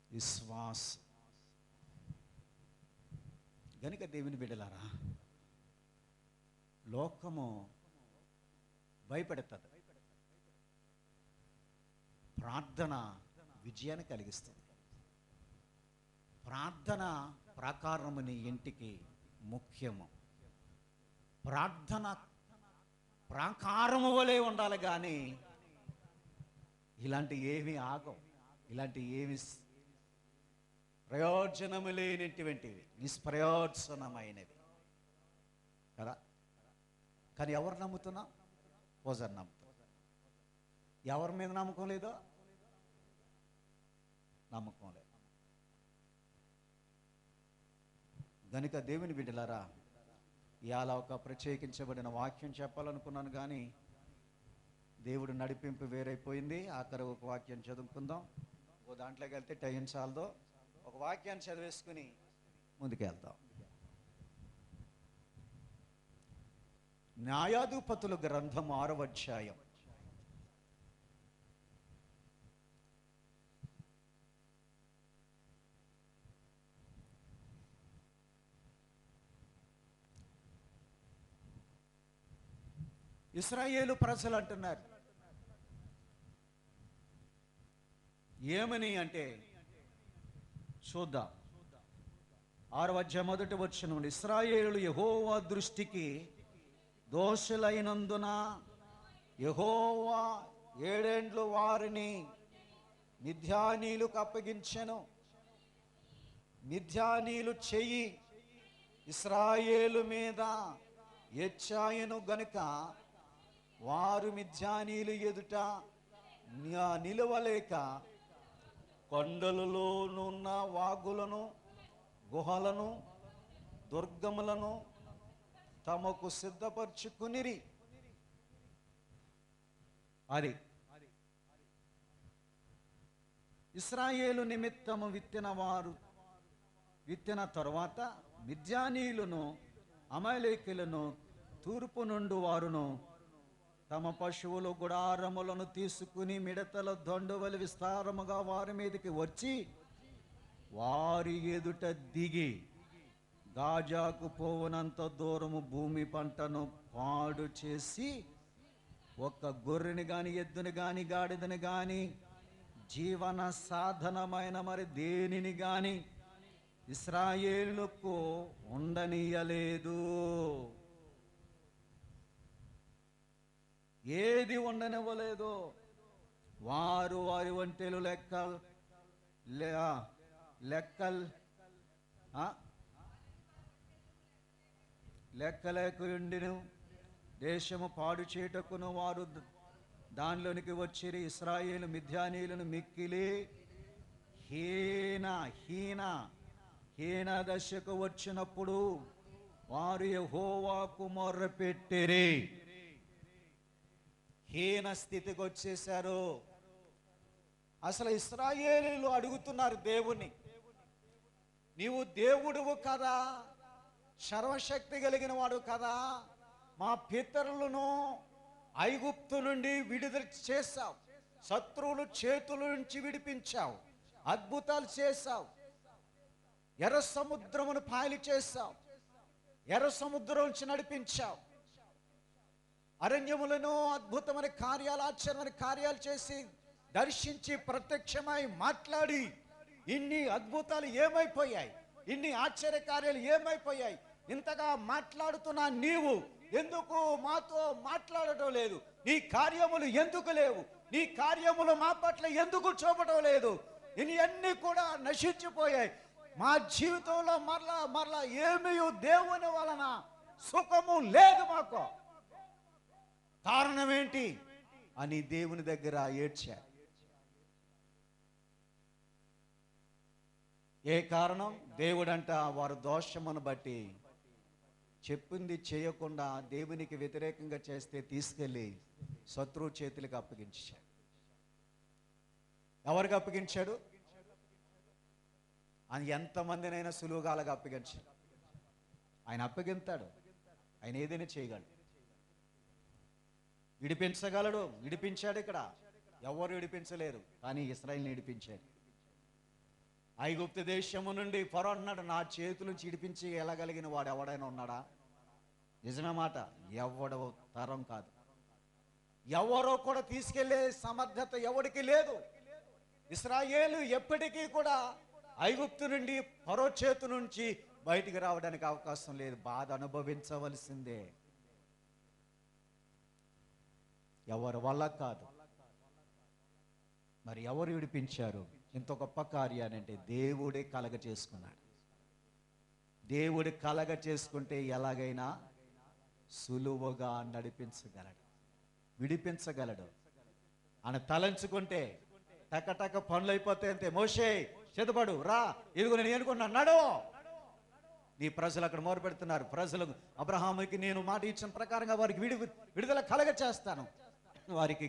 విశ్వాసం గనుక దేవుని బిడ్డలారా, లోకము భయపెడుతుంది, ప్రార్థన విజయాన్ని కలిగిస్తుంది. ప్రార్థన ప్రాకారము నీ ఇంటికి ముఖ్యము. ప్రార్థన ప్రాకారము వలె ఉండాలి, కానీ ఇలాంటి ఏమి ఆగం, ఇలాంటి ఏమి ప్రయోజనము లేనటువంటివి, నిష్ప్రయోజనమైనవి కదా. కానీ ఎవరు నమ్ముతున్నా? ఓజర్ నమ్ముతున్నా. ఎవరి మీద నమ్మకం లేదో? నమ్మకం లేదు. గనుక దేవుని బిడ్డలారా, ఇవాళ ఒక ప్రత్యేకించబడిన వాక్యం చెప్పాలనుకున్నాను, కానీ దేవుడు నడిపింపు వేరైపోయింది. ఆఖరి ఒక వాక్యం చదువుకుందాం. ఓ దాంట్లోకి వెళ్తే టైం చాలదో. ఒక వాక్యాన్ని చదివేసుకుని ముందుకెళ్దాం. న్యాయాధిపతుల గ్రంథం 6వ అధ్యాయం. ఇశ్రాయేలు ప్రజలు అంటున్నారు ఏమని అంటే, చూద్దాం. 6వ అధ్యాయం 1వ వచనం నుండి, ఇశ్రాయేలు యెహోవా దృష్టికి దోషులైనందున యెహోవా 7 ఏండ్లు వారిని మిద్యానీయులకు అప్పగించెను. మిద్యానీయులు చెయ్యి ఇశ్రాయేలు మీద ఎచ్చాయను గనుక వారు మిద్యానీయులు ఎదుట నిలవలేక కొండలలోనున్న వాగులను, గుహలను, దుర్గములను తమకు సిద్ధపరచుకునిరి. అది ఇశ్రాయేలు నిమిత్తము విత్తిన తరువాత మిద్యానీయులను, అమాలేకీయులను, తూర్పు నుండి వారును తమ పశువులు గుడారములను తీసుకుని మిడతల దండువలి విస్తారముగా వారి మీదకి వచ్చి వారి ఎదుట దిగి గాజాకు పోవునంత దూరము భూమి పంటను పాడు చేసి ఒక్క గొర్రెని గాని, ఎద్దుని గాని, గాడిదని గాని, జీవన సాధనమైన మరి దేనిని గాని ఇశ్రాయేలుకు ఉండనీయలేదు. ఏది ఉండనివ్వలేదు. వారు వారి ఒంటెలు లెక్కలేకుండిను దేశము పాడు చేటకును వారు దానిలోనికి వచ్చిరి. ఇశ్రాయేలు మిద్యానీయులను మిక్కిలి హీన దశకు వచ్చినప్పుడు వారు యెహోవాకు మొర్రపెట్టిరి. హీన స్థితికి వచ్చేశారు. అసలు ఇశ్రాయేలీయులు అడుగుతున్నారు దేవుణ్ణి, నీవు దేవుడువు కదా, సర్వశక్తి కలిగిన వాడు కదా, మా పితరులను ఐగుప్తు నుండి విడుదల చేశావు, శత్రువులు చేతుల నుంచి విడిపించావు, అద్భుతాలు చేశావు, ఎర్ర సముద్రమును పాయలు చేశావు, ఎర్ర సముద్రం నుంచి నడిపించావు, అరణ్యములను అద్భుతమైన కార్యాలు, ఆశ్చర్యమైన కార్యాలు చేసి దర్శించి ప్రత్యక్షమై మాట్లాడి ఇన్ని అద్భుతాలు ఏమైపోయాయి, ఇన్ని ఆశ్చర్య కార్యాలు ఏమైపోయాయి, ఇంతగా మాట్లాడుతున్నా నీవు ఎందుకు మాతో మాట్లాడటం లేదు, నీ కార్యములు ఎందుకు లేవు, నీ కార్యములు మా పట్ల ఎందుకు చూపటం లేదు, ఇవన్నీ కూడా నశించిపోయాయి, మా జీవితంలో మరలా ఏమీ దేవుని వలన సుఖము లేదు, మాకు కారణం ఏంటి అని దేవుని దగ్గర ఏడ్చారు. ఏ కారణం? దేవుడంట వారు దోషమును బట్టి చెప్పింది చేయకుండా దేవునికి వ్యతిరేకంగా చేస్తే తీసుకెళ్ళి శత్రువు చేతులకు అప్పగించాడు. ఎవరికి అప్పగించాడు? ఆయన ఎంతమందినైనా సులువుగా అలాగా అప్పగించాడు. ఆయన అప్పగింతాడు, ఆయన ఏదైనా చేయగలడు, విడిపించగలడు. విడిపించాడు. ఇక్కడ ఎవరు విడిపించలేరు, కానీ ఇశ్రాయేలుని విడిపించాడు. ఐగుప్తు దేశము నుండి ఫరో అన్నాడు, నా చేతుల నుంచి విడిపించి వెళ్ళగలిగిన వాడు ఎవడైనా ఉన్నాడా? నిజమే మాట, ఎవడ తరం కాదు. ఎవరో కూడా తీసుకెళ్లే సమర్థత ఎవరికి లేదు. ఇశ్రాయేలు ఎప్పటికీ కూడా ఐగుప్తు నుండి ఫరో చేతు నుంచి బయటికి రావడానికి అవకాశం లేదు. బాధ అనుభవించవలసిందే. ఎవరి వల్ల కాదు. మరి ఎవరు విడిపించారు? ఇంత గొప్ప కార్యాన్ని అంటే దేవుడే కలగ చేసుకున్నాడు. దేవుడు కలగ చేసుకుంటే ఎలాగైనా సులువుగా నడిపించగలడు, విడిపించగలడు. ఆయన తలంచుకుంటే టకటక పనులు అయిపోతాయి అంతే. మోషే చేతపడు, రా, ఇదిగో నేను అనుకున్నాను, నడు. నీ ప్రజలు అక్కడ మొరు పెడుతున్నారు. ప్రజలు అబ్రహాముకి నేను మాట ఇచ్చిన ప్రకారంగా వారికి విడుదల కలగ చేస్తాను, వారికి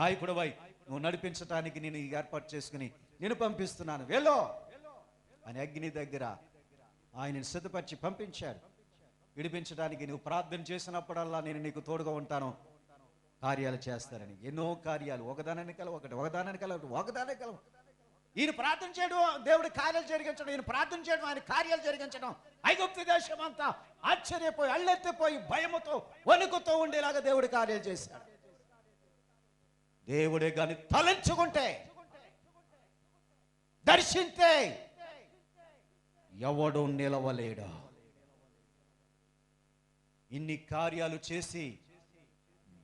నాయకుడివై నువ్వు నడిపించడానికి నేను ఏర్పాటు చేసుకుని నేను పంపిస్తున్నాను, వెళ్ళు అని అగ్ని దగ్గర ఆయనను సిద్ధపరిచి పంపించాడు. విడిపించడానికి నువ్వు ప్రార్థన చేసినప్పుడల్లా నేను నీకు తోడుగా ఉంటాను, కార్యాలు చేస్తారని. ఎన్నో కార్యాలు ఒకదానికల ఒకదానికల ఈయన ప్రార్థన చేయడం, దేవుడి కార్యాలు జరిగించడం, ఈయన ప్రార్థన చేయడం, ఆయన కార్యాలు జరిగించడం. ఐగుప్తు దేశం అంతా ఆశ్చర్యపోయి అల్లెత్తిపోయి భయముతో వణుకుతో ఉండేలాగా దేవుడి కార్యాలు చేశాడు. దేవుడే గాని తలంచుకుంటే, దర్శింతే ఎవడు నిలవలేడు. ఇన్ని కార్యాలు చేసి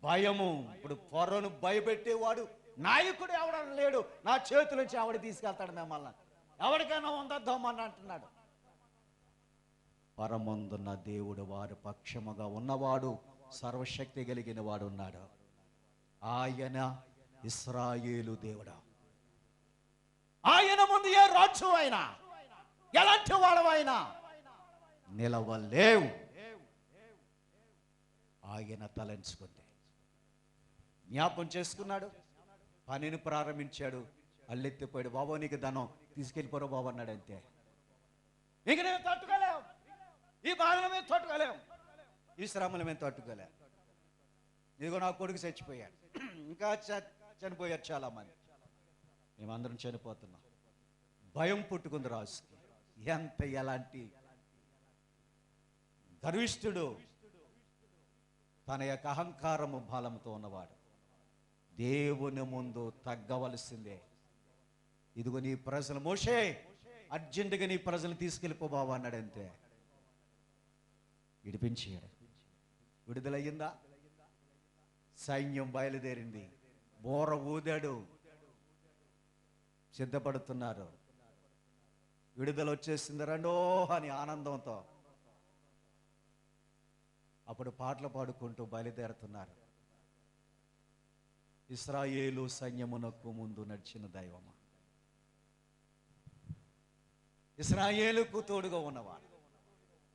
భయము, ఇప్పుడు ఫరోను భయపెట్టేవాడు నాయకుడు ఎవడ లేడు. నా చేతుల నుంచి ఆవిడ తీసుకెళ్తాడు మిమ్మల్ని, ఎవరికైనా ఉందద్దామని అంటున్నాడు. పరమందున్న దేవుడు వారి పక్షముగా ఉన్నవాడు, సర్వశక్తి కలిగిన వాడు ఉన్నాడు. ఆయన ఇశ్రాయేలు దేవుడు. ఆయన ముందు ఏ రాజు అయినా, ఎలాంటి వాడవైనా నిలవలేవు. ఆయన తలంచుకుంటే జ్ఞాపం చేసుకున్నాడు, పనిని ప్రారంభించాడు. అల్లెత్తిపోయాడు. బాబా నీకు ధనం తీసుకెళ్ళిపోరు బాబు అన్నాడు. అంతే. ఇంక నేను తట్టుకోలేం, ఈ బాధల మీద తట్టుకోలేం, ఈ శ్రమల మీద తట్టుకోలేం. ఇదిగో నా కొడుకు చచ్చిపోయాడు, ఇంకా చనిపోయారు చాలా మంది, మేమందరం చనిపోతున్నాం. భయం పుట్టుకుంది రాజుకి. ఎలాంటి గర్విష్ఠుడు, తన యొక్క అహంకారము బలంతో ఉన్నవాడు. దేవుని ముందు తగ్గవలసిందే. ఇదిగో నీ ప్రజలు, మోషే అర్జెంటుగా నీ ప్రజలు తీసుకెళ్ళిపో బాబు అన్నాడు. అంతే. విడిపించాడు. విడుదలయ్యిందా? సైన్యం బయలుదేరింది. బోర ఊదాడు, సిద్ధపడుతున్నారు. విడుదల వచ్చేసింది రండో అని ఆనందంతో. అప్పుడు పాటలు పాడుకుంటూ బయలుదేరుతున్నారు. ఇశ్రాయేలు సైన్యమునకు ముందు నడిచిన దైవమా, ఇశ్రాయేలుకు తోడుగా ఉన్నవాడు,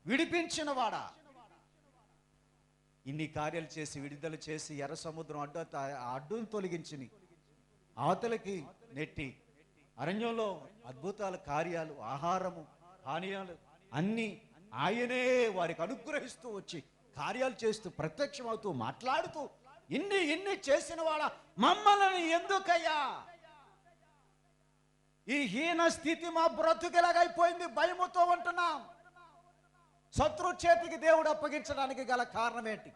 విడిపించిన వాడా, ఇన్ని కార్యాలు చేసి విడుదల చేసి ఎర్ర సముద్రం అడ్డును తొలగించి అవతలకి నెట్టి అరణ్యంలో అద్భుతాల కార్యాలు, ఆహారము, పానీయాలు అన్నీ ఆయనే వారికి అనుగ్రహిస్తూ వచ్చి కార్యాలు చేస్తూ ప్రత్యక్షమవుతూ మాట్లాడుతూ ఇన్ని చేసిన వాడ మమ్మల్ని ఎందుకయ్యా ఈ హీన స్థితి మా బ్రతుకెలాగైపోయింది, భయముతో ఉంటున్నాం. శత్రు చేతికి దేవుడు అప్పగించడానికి గల కారణం ఏంటి?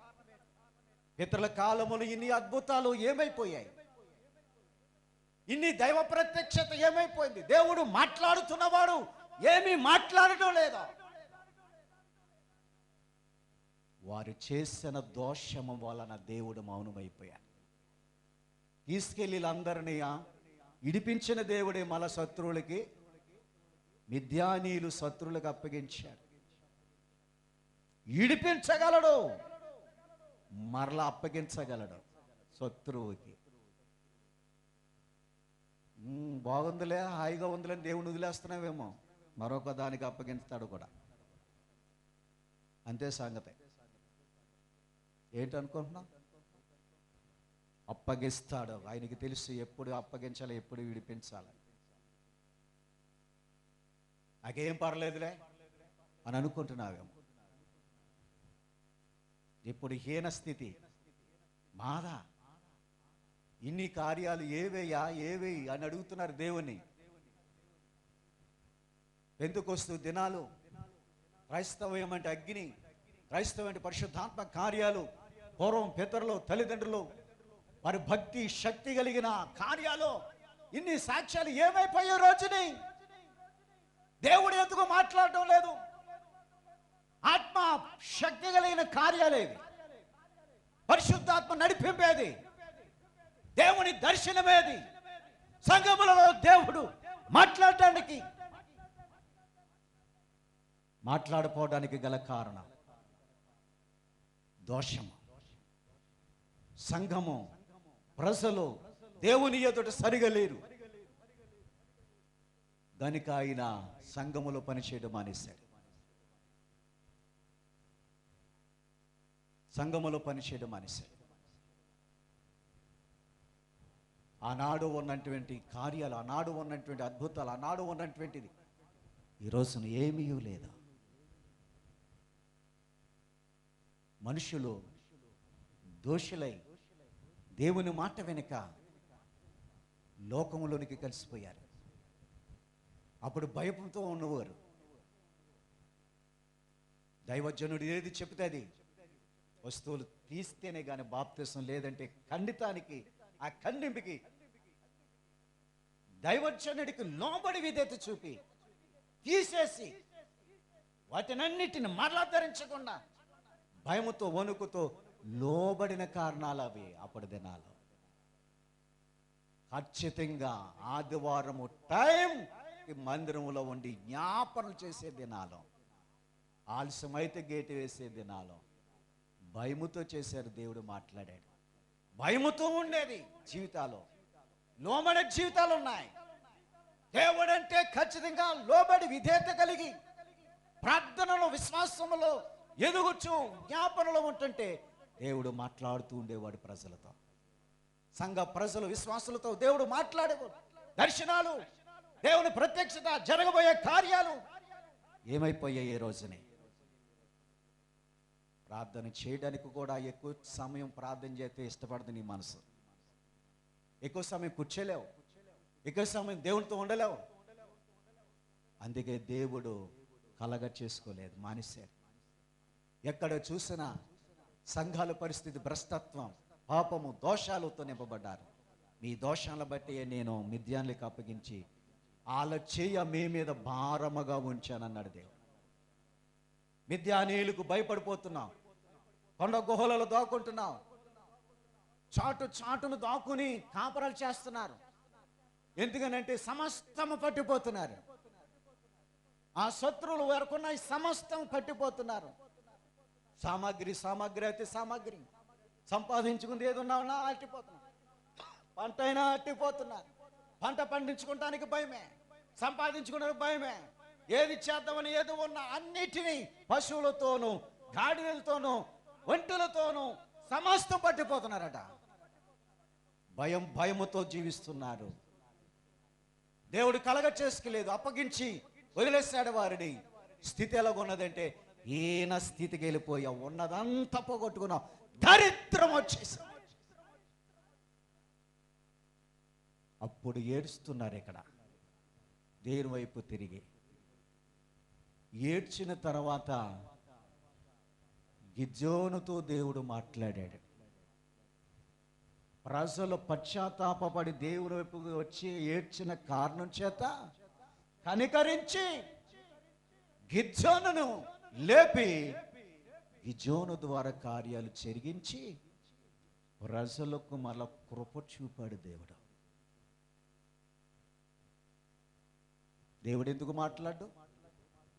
ఇతరుల కాలములు ఇన్ని అద్భుతాలు ఏమైపోయాయి? ఇన్ని దైవ ప్రత్యక్షత ఏమైపోయింది? దేవుడు మాట్లాడుతున్నవాడు ఏమీ మాట్లాడటం లేదా? వారు చేసిన దోషము వలన దేవుడు మౌనమైపోయాడు. తీసుకెళ్ళి అందరినీ ఇడిపించిన దేవుడే మల శత్రువులకి, మిద్యానీయులు శత్రువులకు అప్పగించాడు. ఇడిపించగలడు, మరలా అప్పగించగలడు శత్రువుకి. బాగుందిలే, హాయిగా ఉందిలే, దేవుని వదిలేస్తున్నావేమో. మరొక దానికి అప్పగించుతాడు కూడా. అంతే సంగతి. ఏంటనుకుంటున్నావు? అప్పగిస్తాడు. ఆయనకి తెలుసు ఎప్పుడు అప్పగించాలి, ఎప్పుడు విడిపించాలి. నాకేం పర్లేదులే అని అనుకుంటున్నావేమో. ఇప్పుడు హీన స్థితి, బాధ, ఇన్ని కార్యాలు ఏవేయా ఏవేయి అని అడుగుతున్నారు దేవుణ్ణి. పెంతెకొస్తు దినాలు, క్రైస్తవం అంటే అగ్ని, క్రైస్తవం అంటే పరిశుద్ధాత్మ కార్యాలు, పూర్వం పితరులు తల్లిదండ్రులు వారి భక్తి శక్తి కలిగిన కార్యాలు, ఇన్ని సాక్ష్యాలు ఏమైపోయే రోజుని దేవుడు ఎందుకు మాట్లాడటం లేదు? ఆత్మ శక్తి కలిగిన కార్యాలేవి, పరిశుద్ధాత్మ నడిపింపేది, దేవుని దర్శనమేది, సంఘములలో దేవుడు మాట్లాడపోవడానికి గల కారణం దోషము. సంఘము, ప్రజలు దేవుని ఎదుట సరిగా లేరు గనుక ఆయన సంఘములో పనిచేయడం మానేశాడు. సంఘములో పనిచేయడం మానేశాడు. ఆనాడు ఉన్నటువంటి కార్యాలు, ఆనాడు ఉన్నటువంటి అద్భుతాలు, ఆనాడు ఉన్నటువంటిది ఈ రోజున ఏమీ లేదు. మనుషులు దోషులై దేవుని మాట వెనుక లోకములోనికి కలిసిపోయారు. అప్పుడు భయంతో ఉన్నవారు. దైవజనుడు ఏది చెప్తే అది వస్తువులు తీస్తేనే కానీ బాప్తిసం, లేదంటే ఖండితానికి, ఆ ఖండింపుకి దైవజనుడికి లోబడి విధేయత చూపి తీసేసి వాటినన్నిటిని మరలా ధరించకుండా భయముతో వణుకుతో లోబడిన కారణాలు అవి. అప్పటి దినాలు ఖచ్చితంగా ఆదివారము టైం మందిరంలో ఉండి జ్ఞాపనలు చేసే దినాలు, ఆలస్యమైతే గేటు వేసే దినాలు. భయముతో చేశారు. దేవుడు మాట్లాడాడు. భయముతో ఉండేది జీవితాలు, లోబడే జీవితాలు ఉన్నాయి. దేవుడంటే ఖచ్చితంగా లోబడి విధేయత కలిగి ప్రార్థనలో విశ్వాసములో ఎదుగుచు జ్ఞాపనలో ఉంటుంటే దేవుడు మాట్లాడుతూ ఉండేవాడు ప్రజలతో. సంఘ ప్రజలు విశ్వాసులతో దేవుడు మాట్లాడేవాడు. దర్శనాలు, దేవుని ప్రత్యక్షత, జరగబోయే కార్యాలు ఏమైపోయాయి ఈ రోజునే? ప్రార్థన చేయడానికి కూడా ఎక్కువ సమయం ప్రార్థన చేస్తే ఇష్టపడదు నీ మనసు. ఎక్కువ సమయం కూర్చోలేవు, ఎక్కువ సమయం దేవునితో ఉండలేవు. అందుకే దేవుడు కలగ చేసుకోలేదు, మానేశారు. ఎక్కడ చూసినా సంఘాల పరిస్థితి భ్రష్టత్వం, పాపము, దోషాలతో నింపబడ్డారు. మీ దోషాలను బట్టి నేను మిద్యాన్లకు అప్పగించి వాళ్ళ చేయ మీ మీద భారముగా ఉంచానన్నాడు దేవుడు. మిద్యానీయులకు భయపడిపోతున్నాం, కొండ గుహలలో దాక్కుంటున్నాం, చాటును దాక్కుని కాపరాలు చేస్తున్నారు. ఎందుకనంటే సమస్తము పట్టిపోతున్నారు. ఆ శత్రువులు వరకున్న సమస్తం పట్టిపోతున్నారు. సామాగ్రి అయితే సామాగ్రి సంపాదించుకుంది ఏదున్నా అట్టిపోతున్నారు. పంట అయినా అట్టిపోతున్నారు. పంట పండించుకోవడానికి భయమే, సంపాదించుకోవడానికి భయమే. ఏది చేద్దామని ఏది ఉన్నా అన్నిటినీ పశువులతోనూ గాడిదలతోనూ ఒంటెలతోనూ సమస్తం పట్టిపోతున్నారట. భయముతో జీవిస్తున్నారు. దేవుడు కలగ చేసుకోలేదు, అప్పగించి వదిలేశాడు వారిని. స్థితి ఎలాగున్నదంటే ఈయన స్థితికి వెళ్ళిపోయా, ఉన్నదంతా పోగొట్టుకున్నాం, దరిద్రం వచ్చేసి. అప్పుడు ఏడుస్తున్నారు ఇక్కడ దేవుని వైపు తిరిగి. ఏడ్చిన తర్వాత గిద్యోనుతో దేవుడు మాట్లాడాడు. ప్రజలు పశ్చాత్తాపపడి దేవుని వైపు వచ్చి ఏడ్చిన కారణం చేత కనికరించి గిద్యోనును లేపి గిద్యోను ద్వారా కార్యాలు జరిగించి ప్రజలకు మళ్ళా కృప చూపాడు దేవుడు. దేవుడు ఎందుకు మాట్లాడు?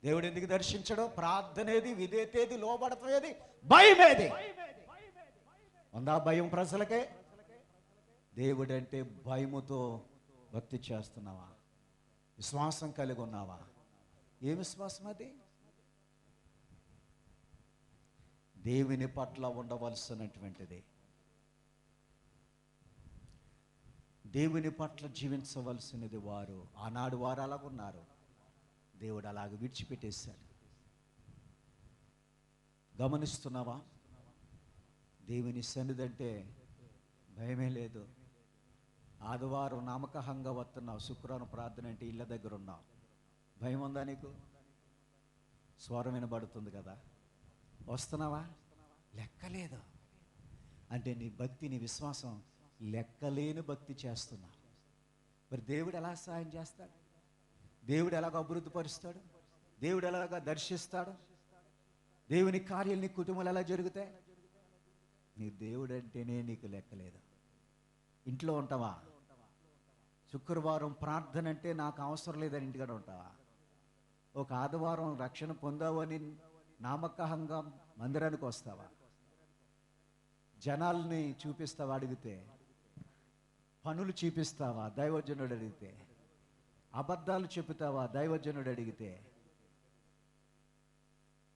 దేవుడు ఎందుకు దర్శించడం? ప్రార్థనేది, విధేయతేది, లోబడతేది, భయమేది ఉందా? భయం ప్రజలకే. దేవుడంటే భయముతో భక్తి చేస్తున్నావా? విశ్వాసం కలిగి ఉన్నావా? ఏ విశ్వాసం అది? దేవుని పట్ల ఉండవలసినటువంటిది. దేవుని పట్ల జీవించవలసినది వారు. ఆనాడు వారు అలాగున్నారు, దేవుడు అలాగ విడిచిపెట్టేశాడు. గమనిస్తున్నావా? దేవుని సన్నిధి అంటే భయమే లేదు. ఆదివారం నామకహంగా వస్తున్నావు, శుక్రవారం ప్రార్థన అంటే ఇళ్ళ దగ్గర ఉన్నావు, భయం ఉందా నీకు? స్వరం వినబడుతుంది కదా, వస్తున్నావా? లెక్కలేదు అంటే నీ భక్తి, నీ విశ్వాసం లెక్కలేని భక్తి చేస్తున్నావు. మరి దేవుడు ఎలా సహాయం చేస్తాడు? దేవుడు ఎలాగ అభివృద్ధిపరుస్తాడు? దేవుడు ఎలాగ దర్శిస్తాడు? దేవుని కార్యాలు నీ కుటుంబాలు ఎలా జరుగుతాయి? నీ దేవుడు అంటేనే నీకు లెక్కలేదు. ఇంట్లో ఉంటావా? శుక్రవారం ప్రార్థన అంటే నాకు అవసరం లేదని ఇంటికాడ ఉంటావా? ఒక ఆదివారం రక్షణ పొందావని నామకహంగా మందిరానికి వస్తావా? జనాల్ని చూపిస్తావా? అడిగితే పనులు చూపిస్తావా? దైవజనుడు అడిగితే అబద్ధాలు చెబుతావా? దైవజనుడు అడిగితే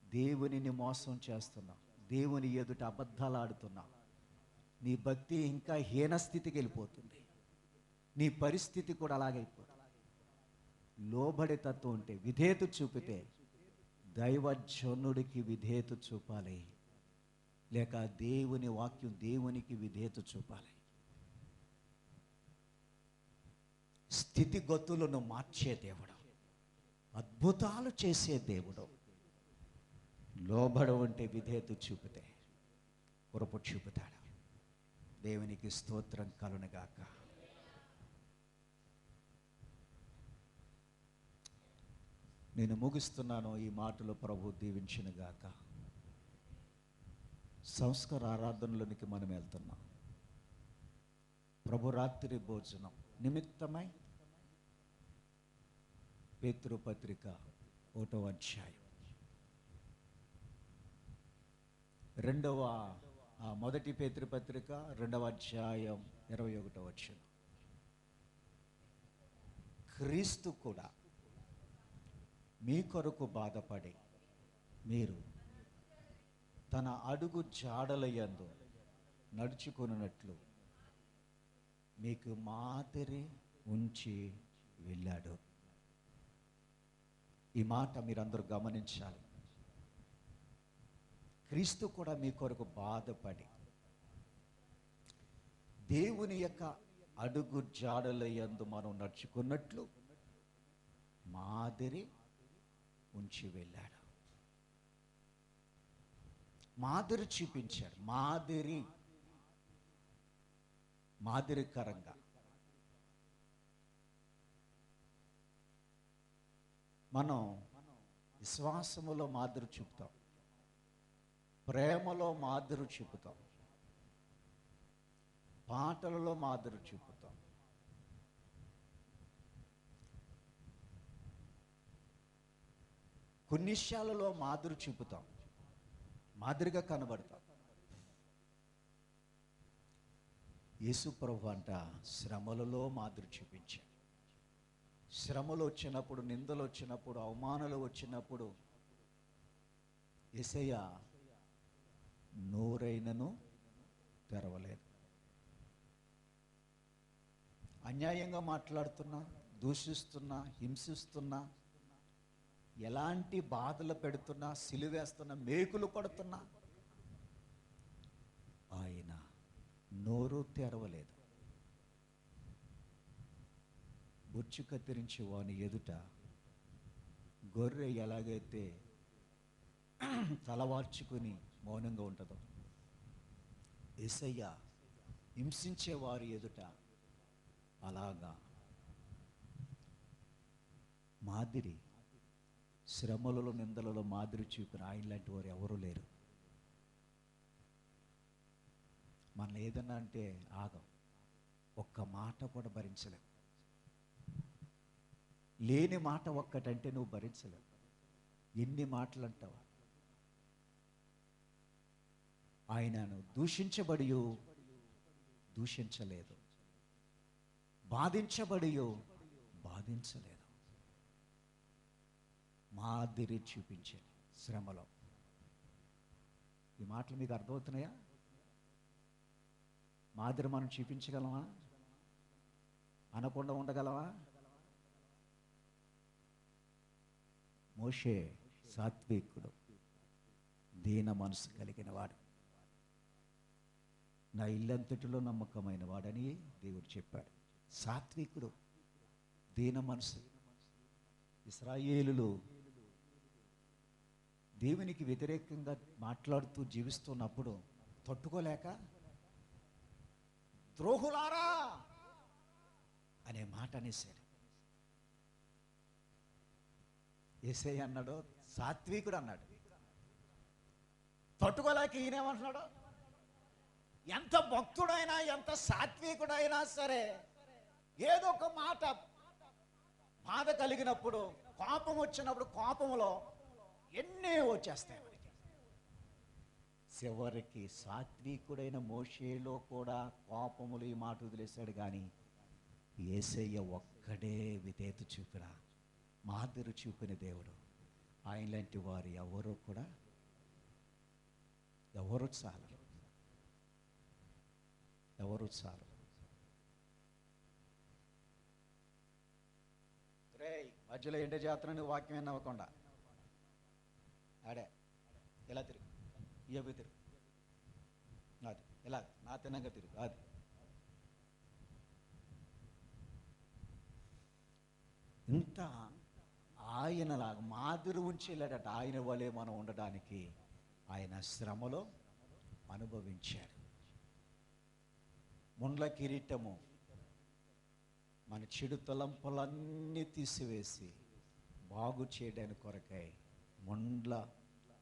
దేవునిని మోసం చేస్తున్నావు, దేవుని ఎదుట అబద్ధాలు ఆడుతున్నావు. నీ భక్తి ఇంకా హీనస్థితికి వెళ్ళిపోతుంది, నీ పరిస్థితి కూడా అలాగైపోతుంది. లోబడే తత్వం ఉంటే, విధేయత చూపితే, దైవజనుడికి విధేయత చూపాలి, లేక దేవుని వాక్యం దేవునికి విధేయత చూపాలి. స్థితిగతులను మార్చే దేవుడు, అద్భుతాలు చేసే దేవుడు. లోబడ ఉంటే, విధేయత చూపితే కృప చూపుతాడు. దేవునికి స్తోత్రం కలుగునుగాక. నేను ముగిస్తున్నాను, ఈ మాటలు ప్రభు దీవించునుగాక. సంస్కార ఆరాధనలోనికి మనం వెళ్తున్నాం. ప్రభు రాత్రి భోజనం నిమిత్తమై పేతురు పత్రిక 1వ అధ్యాయం మొదటి పేతురు పత్రిక 2వ అధ్యాయం 21వ వచనం. క్రీస్తు కూడా మీ కొరకు బాధపడి మీరు తన అడుగు జాడలయందు నడుచుకున్నట్లు మీకు మాదిరి ఉంచి వెళ్ళాడు. ఈ మాట మీరందరూ గమనించాలి. క్రీస్తు కూడా మీ కొరకు బాధపడి దేవుని యొక్క అడుగు జాడలయందు మనం నడుచుకున్నట్లు మాదిరి ఉంచి వెళ్ళాడు. మాదిరి చూపించాడు. మాదిరికరంగా మనం విశ్వాసములో మాదిరి చూపుతాం, ప్రేమలో మాదిరి చూపుతాం, పాటలలో మాదిరి చూపుతాం. కొన్ని విషయాలలో మాదిరి చూపుతాం, మాదిరిగా కనబడతాం. యేసు ప్రభు అంట శ్రమలలో మాదిరి చూపించాడు. శ్రమలు వచ్చినప్పుడు, నిందలు వచ్చినప్పుడు, అవమానాలు వచ్చినప్పుడు యేసయ్య నోరైనను తెరవలేదు. అన్యాయంగా మాట్లాడుతున్నా, దూషిస్తున్నా, హింసిస్తున్నా, ఎలాంటి బాధలు పెడుతున్నా, సిలువేస్తున్నా, మేకులు కొడుతున్నా ఆయన నోరు తెరవలేదు. బొచ్చు కత్తిరించి వాని ఎదుట గొర్రె ఎలాగైతే తలవార్చుకుని మౌనంగా ఉంటుందో, యేసయ్య హింసించే వారి ఎదుట అలాగా మాదిరి, శ్రమలలో నిందలలో మాదిరి చూపిన ఆయన లాంటి వారు ఎవరూ లేరు. మనం ఏదన్నా అంటే ఆగం, ఒక్క మాట కూడా భరించలేవు. లేని మాట ఒక్కటంటే నువ్వు భరించలేవు. ఎన్ని మాటలు అంటావు? ఆయనను దూషించబడి దూషించలేదు, బాధించబడి బాధించలేదు, మాదిరి చూపించాడు శ్రమలో. ఈ మాటలు మీకు అర్థమవుతున్నాయా? మాదిరి మనం చూపించగలమా? అనకుండా ఉండగలమా? మోషే సాత్వికుడు, దీన మనసు కలిగిన వాడు, నా ఇల్లంతటిలో నమ్మకమైన వాడని దేవుడు చెప్పాడు. సాత్వికుడు, దీన మనసు. ఇశ్రాయేలులు దేవునికి వ్యతిరేకంగా మాట్లాడుతూ జీవిస్తున్నప్పుడు తట్టుకోలేక ద్రోహులారా అనే మాట అనేశాడు. యేసయ్య అన్నాడు, సాత్వికుడు అన్నాడు. తట్టుకోలేక ఈయనేమంటున్నాడు, ఎంత భక్తుడైనా ఎంత సాత్వికుడైనా సరే ఏదో ఒక మాట బాధ కలిగినప్పుడు, కోపం వచ్చినప్పుడు, కోపంలో ఎన్నే వచ్చేస్తాయి మనకి. చివరికి సాత్వికుడైన మోషేలో కూడా కోపములు ఈ మాట వదిలేశాడు. కానీ యేసయ్య ఒక్కడే విధేయత చూపిన, మాదిరి చూపిన దేవుడు. ఆయన లాంటి వారు ఎవరు కూడా ఎవరు చాలు. మధ్యలో ఎండే జాతరని వాక్యం వినవ్వకుండా ఆడే ఇలా తిరుగు, ఇయ్యబి తిరుగు, అది ఇలా నా తినంగా తిరుగు, అది ఇంత ఆయనలాగా మాదిరి ఉంచి వెళ్ళాడట. ఆయన వలె మనం ఉండడానికి ఆయన శ్రమలో అనుభవించాడు. ముండ్ల కిరీటము మన చెడు తలంపులన్నీ తీసివేసి బాగు చేయడానికి కొరకై ముండ్ల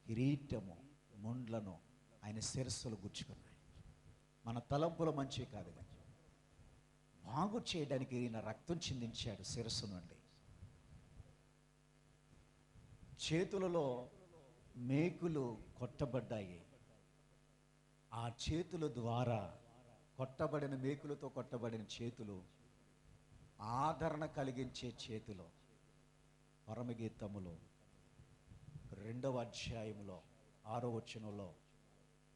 కిరీటము, ముండ్లను ఆయన శిరస్సులు గుచ్చుకున్నాయి. మన తలంపులు మంచివి కాదు కానీ బాగు చేయడానికి ఈయన రక్తం చిందించాడు శిరస్సు నుండి. చేతులలో మేకులు కొట్టబడ్డాయి. ఆ చేతుల ద్వారా కొట్టబడిన మేకులతో కొట్టబడిన చేతులు ఆదరణ కలిగించే చేతులు. పరమగీతములో 2వ అధ్యాయంలో 6వ వచనంలో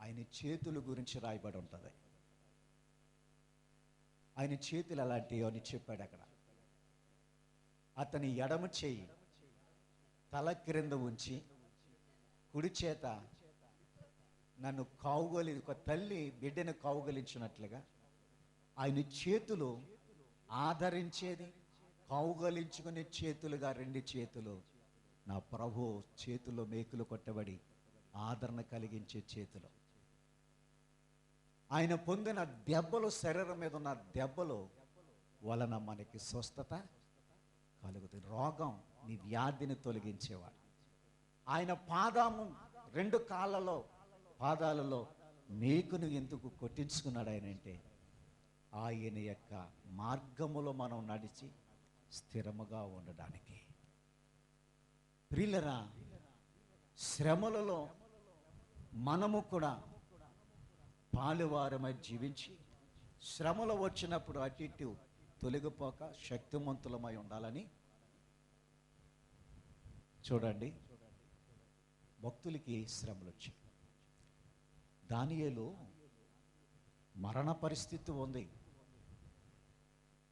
ఆయన చేతుల గురించి రాయబడి ఉంటుంది. ఆయన చేతులు అలాంటివి అని చెప్పాడు అక్కడ. అతని ఎడమ చేయి తల క్రింద ఉంచి కుడి చేత నన్ను ఒక తల్లి బిడ్డను కౌగలించినట్లుగా ఆయన చేతులు ఆదరించేది, కౌగలించుకునే చేతులుగా 2 చేతులు నా ప్రభు చేతుల్లో మేకులు కొట్టబడి ఆదరణ కలిగించే చేతులు. ఆయన పొందిన దెబ్బలు, శరీరం మీద ఉన్న దెబ్బలు వలన మనకి స్వస్థత కలుగుతుంది. రోగం, నీ వ్యాధిని తొలగించేవాడు. ఆయన పాదము 2 పాదాలలో మేకును ఎందుకు కొట్టించుకున్నాడు ఆయన అంటే, ఆయన యొక్క మార్గములో మనం నడిచి స్థిరముగా ఉండడానికి. ప్రియులరా, శ్రమలలో మనము కూడా పాలువారమై జీవించి శ్రమలు వచ్చినప్పుడు అటు ఇటు తొలగిపోక శక్తిమంతులమై ఉండాలని చూడండి. భక్తులకి శ్రమలు వచ్చాయి. దానియేలు మరణ పరిస్థితి ఉంది.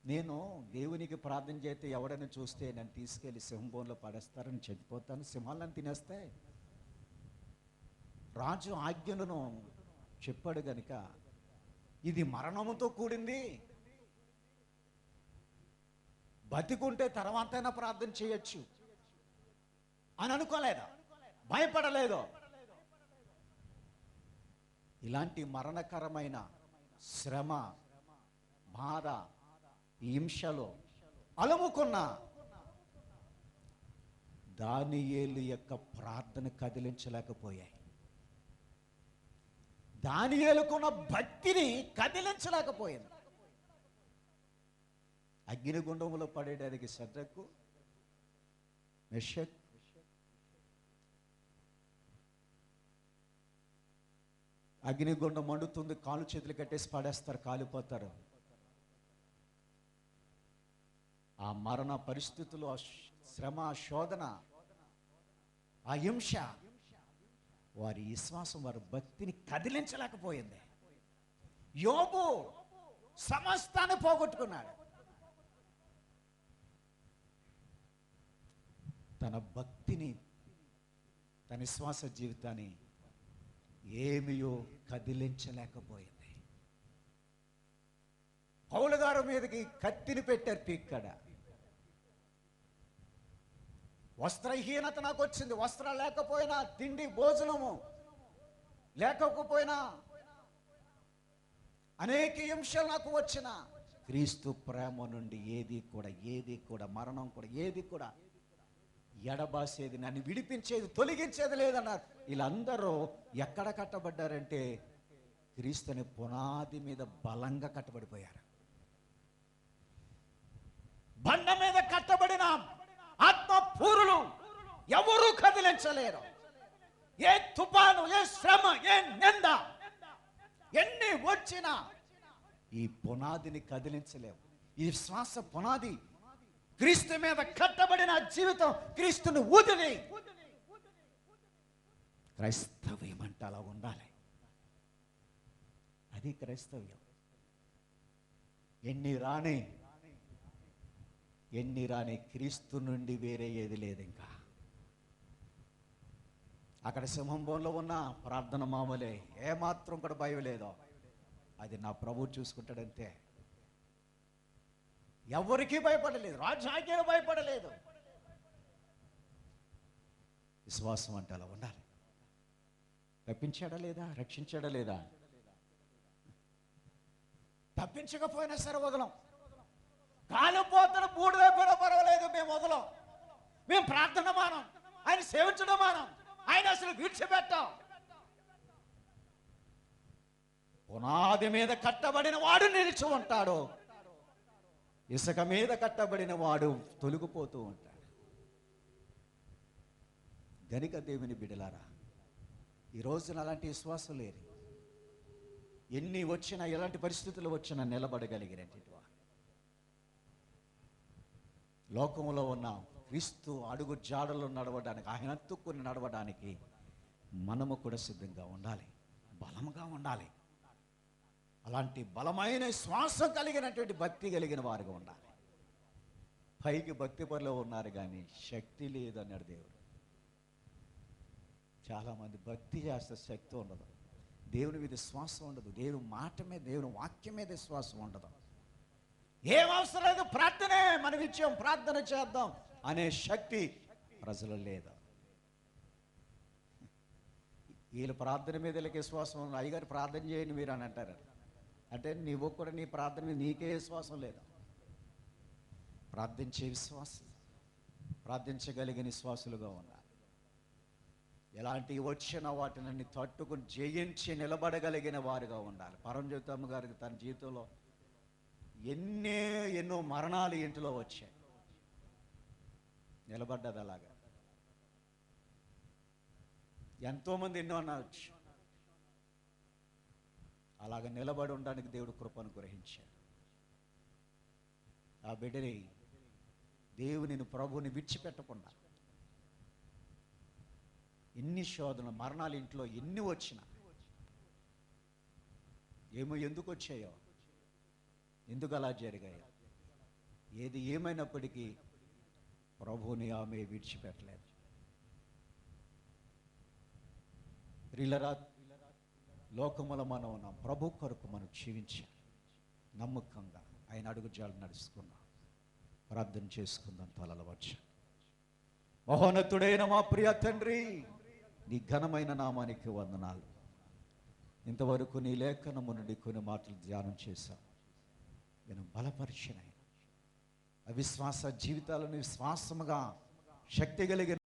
నేను దేవునికి ప్రార్థన చేస్తే ఎవడైనా చూస్తే నన్ను తీసుకెళ్ళి సింహంలో పడేస్తారని చనిపోతాను, సింహాలను తినేస్తే. రాజు ఆజ్ఞలను చెప్పాడు గనుక ఇది మరణముతో కూడింది, బతికుంటే తర్వాతైనా ప్రార్థన చేయొచ్చు అని అనుకోలేదా? భయపడలేదు. ఇలాంటి మరణకరమైన శ్రమ, బాధ, హింసలో అలముకున్న దానియేలు యొక్క ప్రార్థన కదిలించలేకపోయాయి. దానియేలుకున్న భక్తిని కదిలించలేకపోయింది. అగ్నిగుండంలో పడేయడానికి శద్రకు, మెషక్, అగ్నిగుండం మండుతుంది, కాలు చేతులు కట్టేసి పడేస్తారు, కాలిపోతారు. ఆ మరణ పరిస్థితులు, శ్రమ, శోధన ఆ హింస వారి విశ్వాసం, వారి భక్తిని కదిలించలేకపోయింది. యోబు సమస్తాన్ని పోగొట్టుకున్నాడు. తన భక్తిని, తన విశ్వాస జీవితాన్ని ఏమియో కదిలించలేకపోయింది. పౌలు గారి మీదకి కత్తిని పెట్టారు పీక్కడ. వస్త్రహీనత నాకు వచ్చింది, వస్త్రాలు లేకపోయినా, తిండి భోజనము లేకపోయినా, అనేక హింసలు నాకు వచ్చిన క్రీస్తు ప్రేమ నుండి ఏది కూడా మరణం కూడా ఏది కూడా ఎడబాసేది, నన్ను విడిపించేది, తొలగించేది లేదన్నారు. వీళ్ళందరూ ఎక్కడ కట్టబడ్డారంటే క్రీస్తుని పునాది మీద బలంగా కట్టబడిపోయారు. బండ మీద కట్టబడిన ఆత్మపూరులు ఎవరూ కదిలించలేరు. ఏ తుఫాను, ఏ శ్రమ, ఏ నింద ఎన్ని వచ్చినా ఈ పునాదిని కదిలించలేవు. ఈ శ్వాస పునాది క్రీస్తు మీద కట్టబడిన జీవితం క్రీస్తుని ఊదిని. క్రైస్తవ్యం అంటే అలా ఉండాలి. అది క్రైస్తవ్యం. ఎన్ని రాని క్రీస్తు నుండి వేరే ఏది లేదు. ఇంకా అక్కడ సింహంలో ఉన్న ప్రార్థన మామూలే, ఏమాత్రం కూడా భయం లేదో, అది నా ప్రభువు చూసుకుంటాడంతే. ఎవరికీ భయపడలేదు, రాజాజ్ఞలు భయపడలేదు. విశ్వాసం అంటే అలా ఉండాలి. తప్పించాడా లేదా? రక్షించాడా లేదా? తప్పించకపోయినా సరే వదలం. కాలిపోతున్న బూడిదైపోయినా పర్వాలేదు, మేము వదలం. మేము ప్రార్థన మానం, ఆయన సేవించడం మానం, ఆయన అసలు విడిచిపెట్టాం. పునాది మీద కట్టబడిన వాడు నిలిచి ఉంటాడు, ఇసుక మీద కట్టబడిన వాడు తొలగిపోతూ ఉంటాడు. గనుక దేవుని బిడ్డలారా, ఈ రోజున అలాంటి విశ్వాసం లేరు. ఎన్ని వచ్చినా, ఎలాంటి పరిస్థితులు వచ్చినా నిలబడగలిగినటువంటి వారు. లోకంలో ఉన్న క్రీస్తు అడుగు జాడలో నడవడానికి, ఆయన అత్తుకుని నడవడానికి మనము కూడా సిద్ధంగా ఉండాలి, బలంగా ఉండాలి. అలాంటి బలమైన శ్వాసం కలిగినటువంటి భక్తి కలిగిన వారుగా ఉండాలి. పైకి భక్తి పనిలో ఉన్నారు కానీ శక్తి లేదన్నాడు దేవుడు. చాలామంది భక్తి చేస్తే శక్తి ఉండదు, దేవుని మీద శ్వాసం ఉండదు, దేవుని మాట మీద, దేవుని వాక్యం మీద శ్వాసం ఉండదు. ఏం అవసరం లేదు, ప్రార్థనే మన విషయం, ప్రార్థన చేద్దాం అనే శక్తి ప్రజలు లేదు. వీళ్ళు ప్రార్థన మీద వీళ్ళకి విశ్వాసం ఉంది. అయ్యగారు ప్రార్థన చేయండి మీరు అని అంటారు. అంటే నీవు కూడా నీ ప్రార్థన మీద నీకే విశ్వాసం లేదు. ప్రార్థించే విశ్వాసం, ప్రార్థించగలిగిన విశ్వాసులుగా ఉన్నారు. ఎలాంటి వచ్చిన వాటిని తట్టుకుని జయించి నిలబడగలిగిన వారుగా ఉండాలి. పరంజ్యోతమ్మ గారికి తన జీవితంలో ఎన్నో మరణాలు ఇంటిలో వచ్చాయి, నిలబడ్డది అలాగా. ఎంతోమంది ఎన్నో అనవచ్చు, అలాగ నిలబడి ఉండడానికి దేవుడు కృపను గ్రహించాడు. ఆ బిడ్డని దేవుని ప్రభుని విడిచిపెట్టకుండా ఎన్ని శోధనలు, మరణాలు ఇంట్లో ఎన్ని వచ్చినా, ఏమో ఎందుకు వచ్చాయో, ఎందుకు అలా జరిగాయో, ఏది ఏమైనప్పటికీ ప్రభువుని ఆమె విడిచిపెట్టలేదు. ప్రియులారా, లోకములో మనం ఉన్నాం, ప్రభు కొరకు మనం జీవించాలి. నమ్మకంగా ఆయన అడుగుజాలు నడుచుకుందాం, ప్రార్థన చేసుకుందాం. తలలు వచ్చి మహోన్నతుడైన మా ప్రియ తండ్రి, నీ ఘనమైన నామానికి వందనాలు. ఇంతవరకు నీ లేఖనము నుండి కొన్ని మాటలు ధ్యానం చేశాం. నేను బలపరిచిన అవిశ్వాస జీవితాలను విశ్వాసముగా శక్తి కలిగిన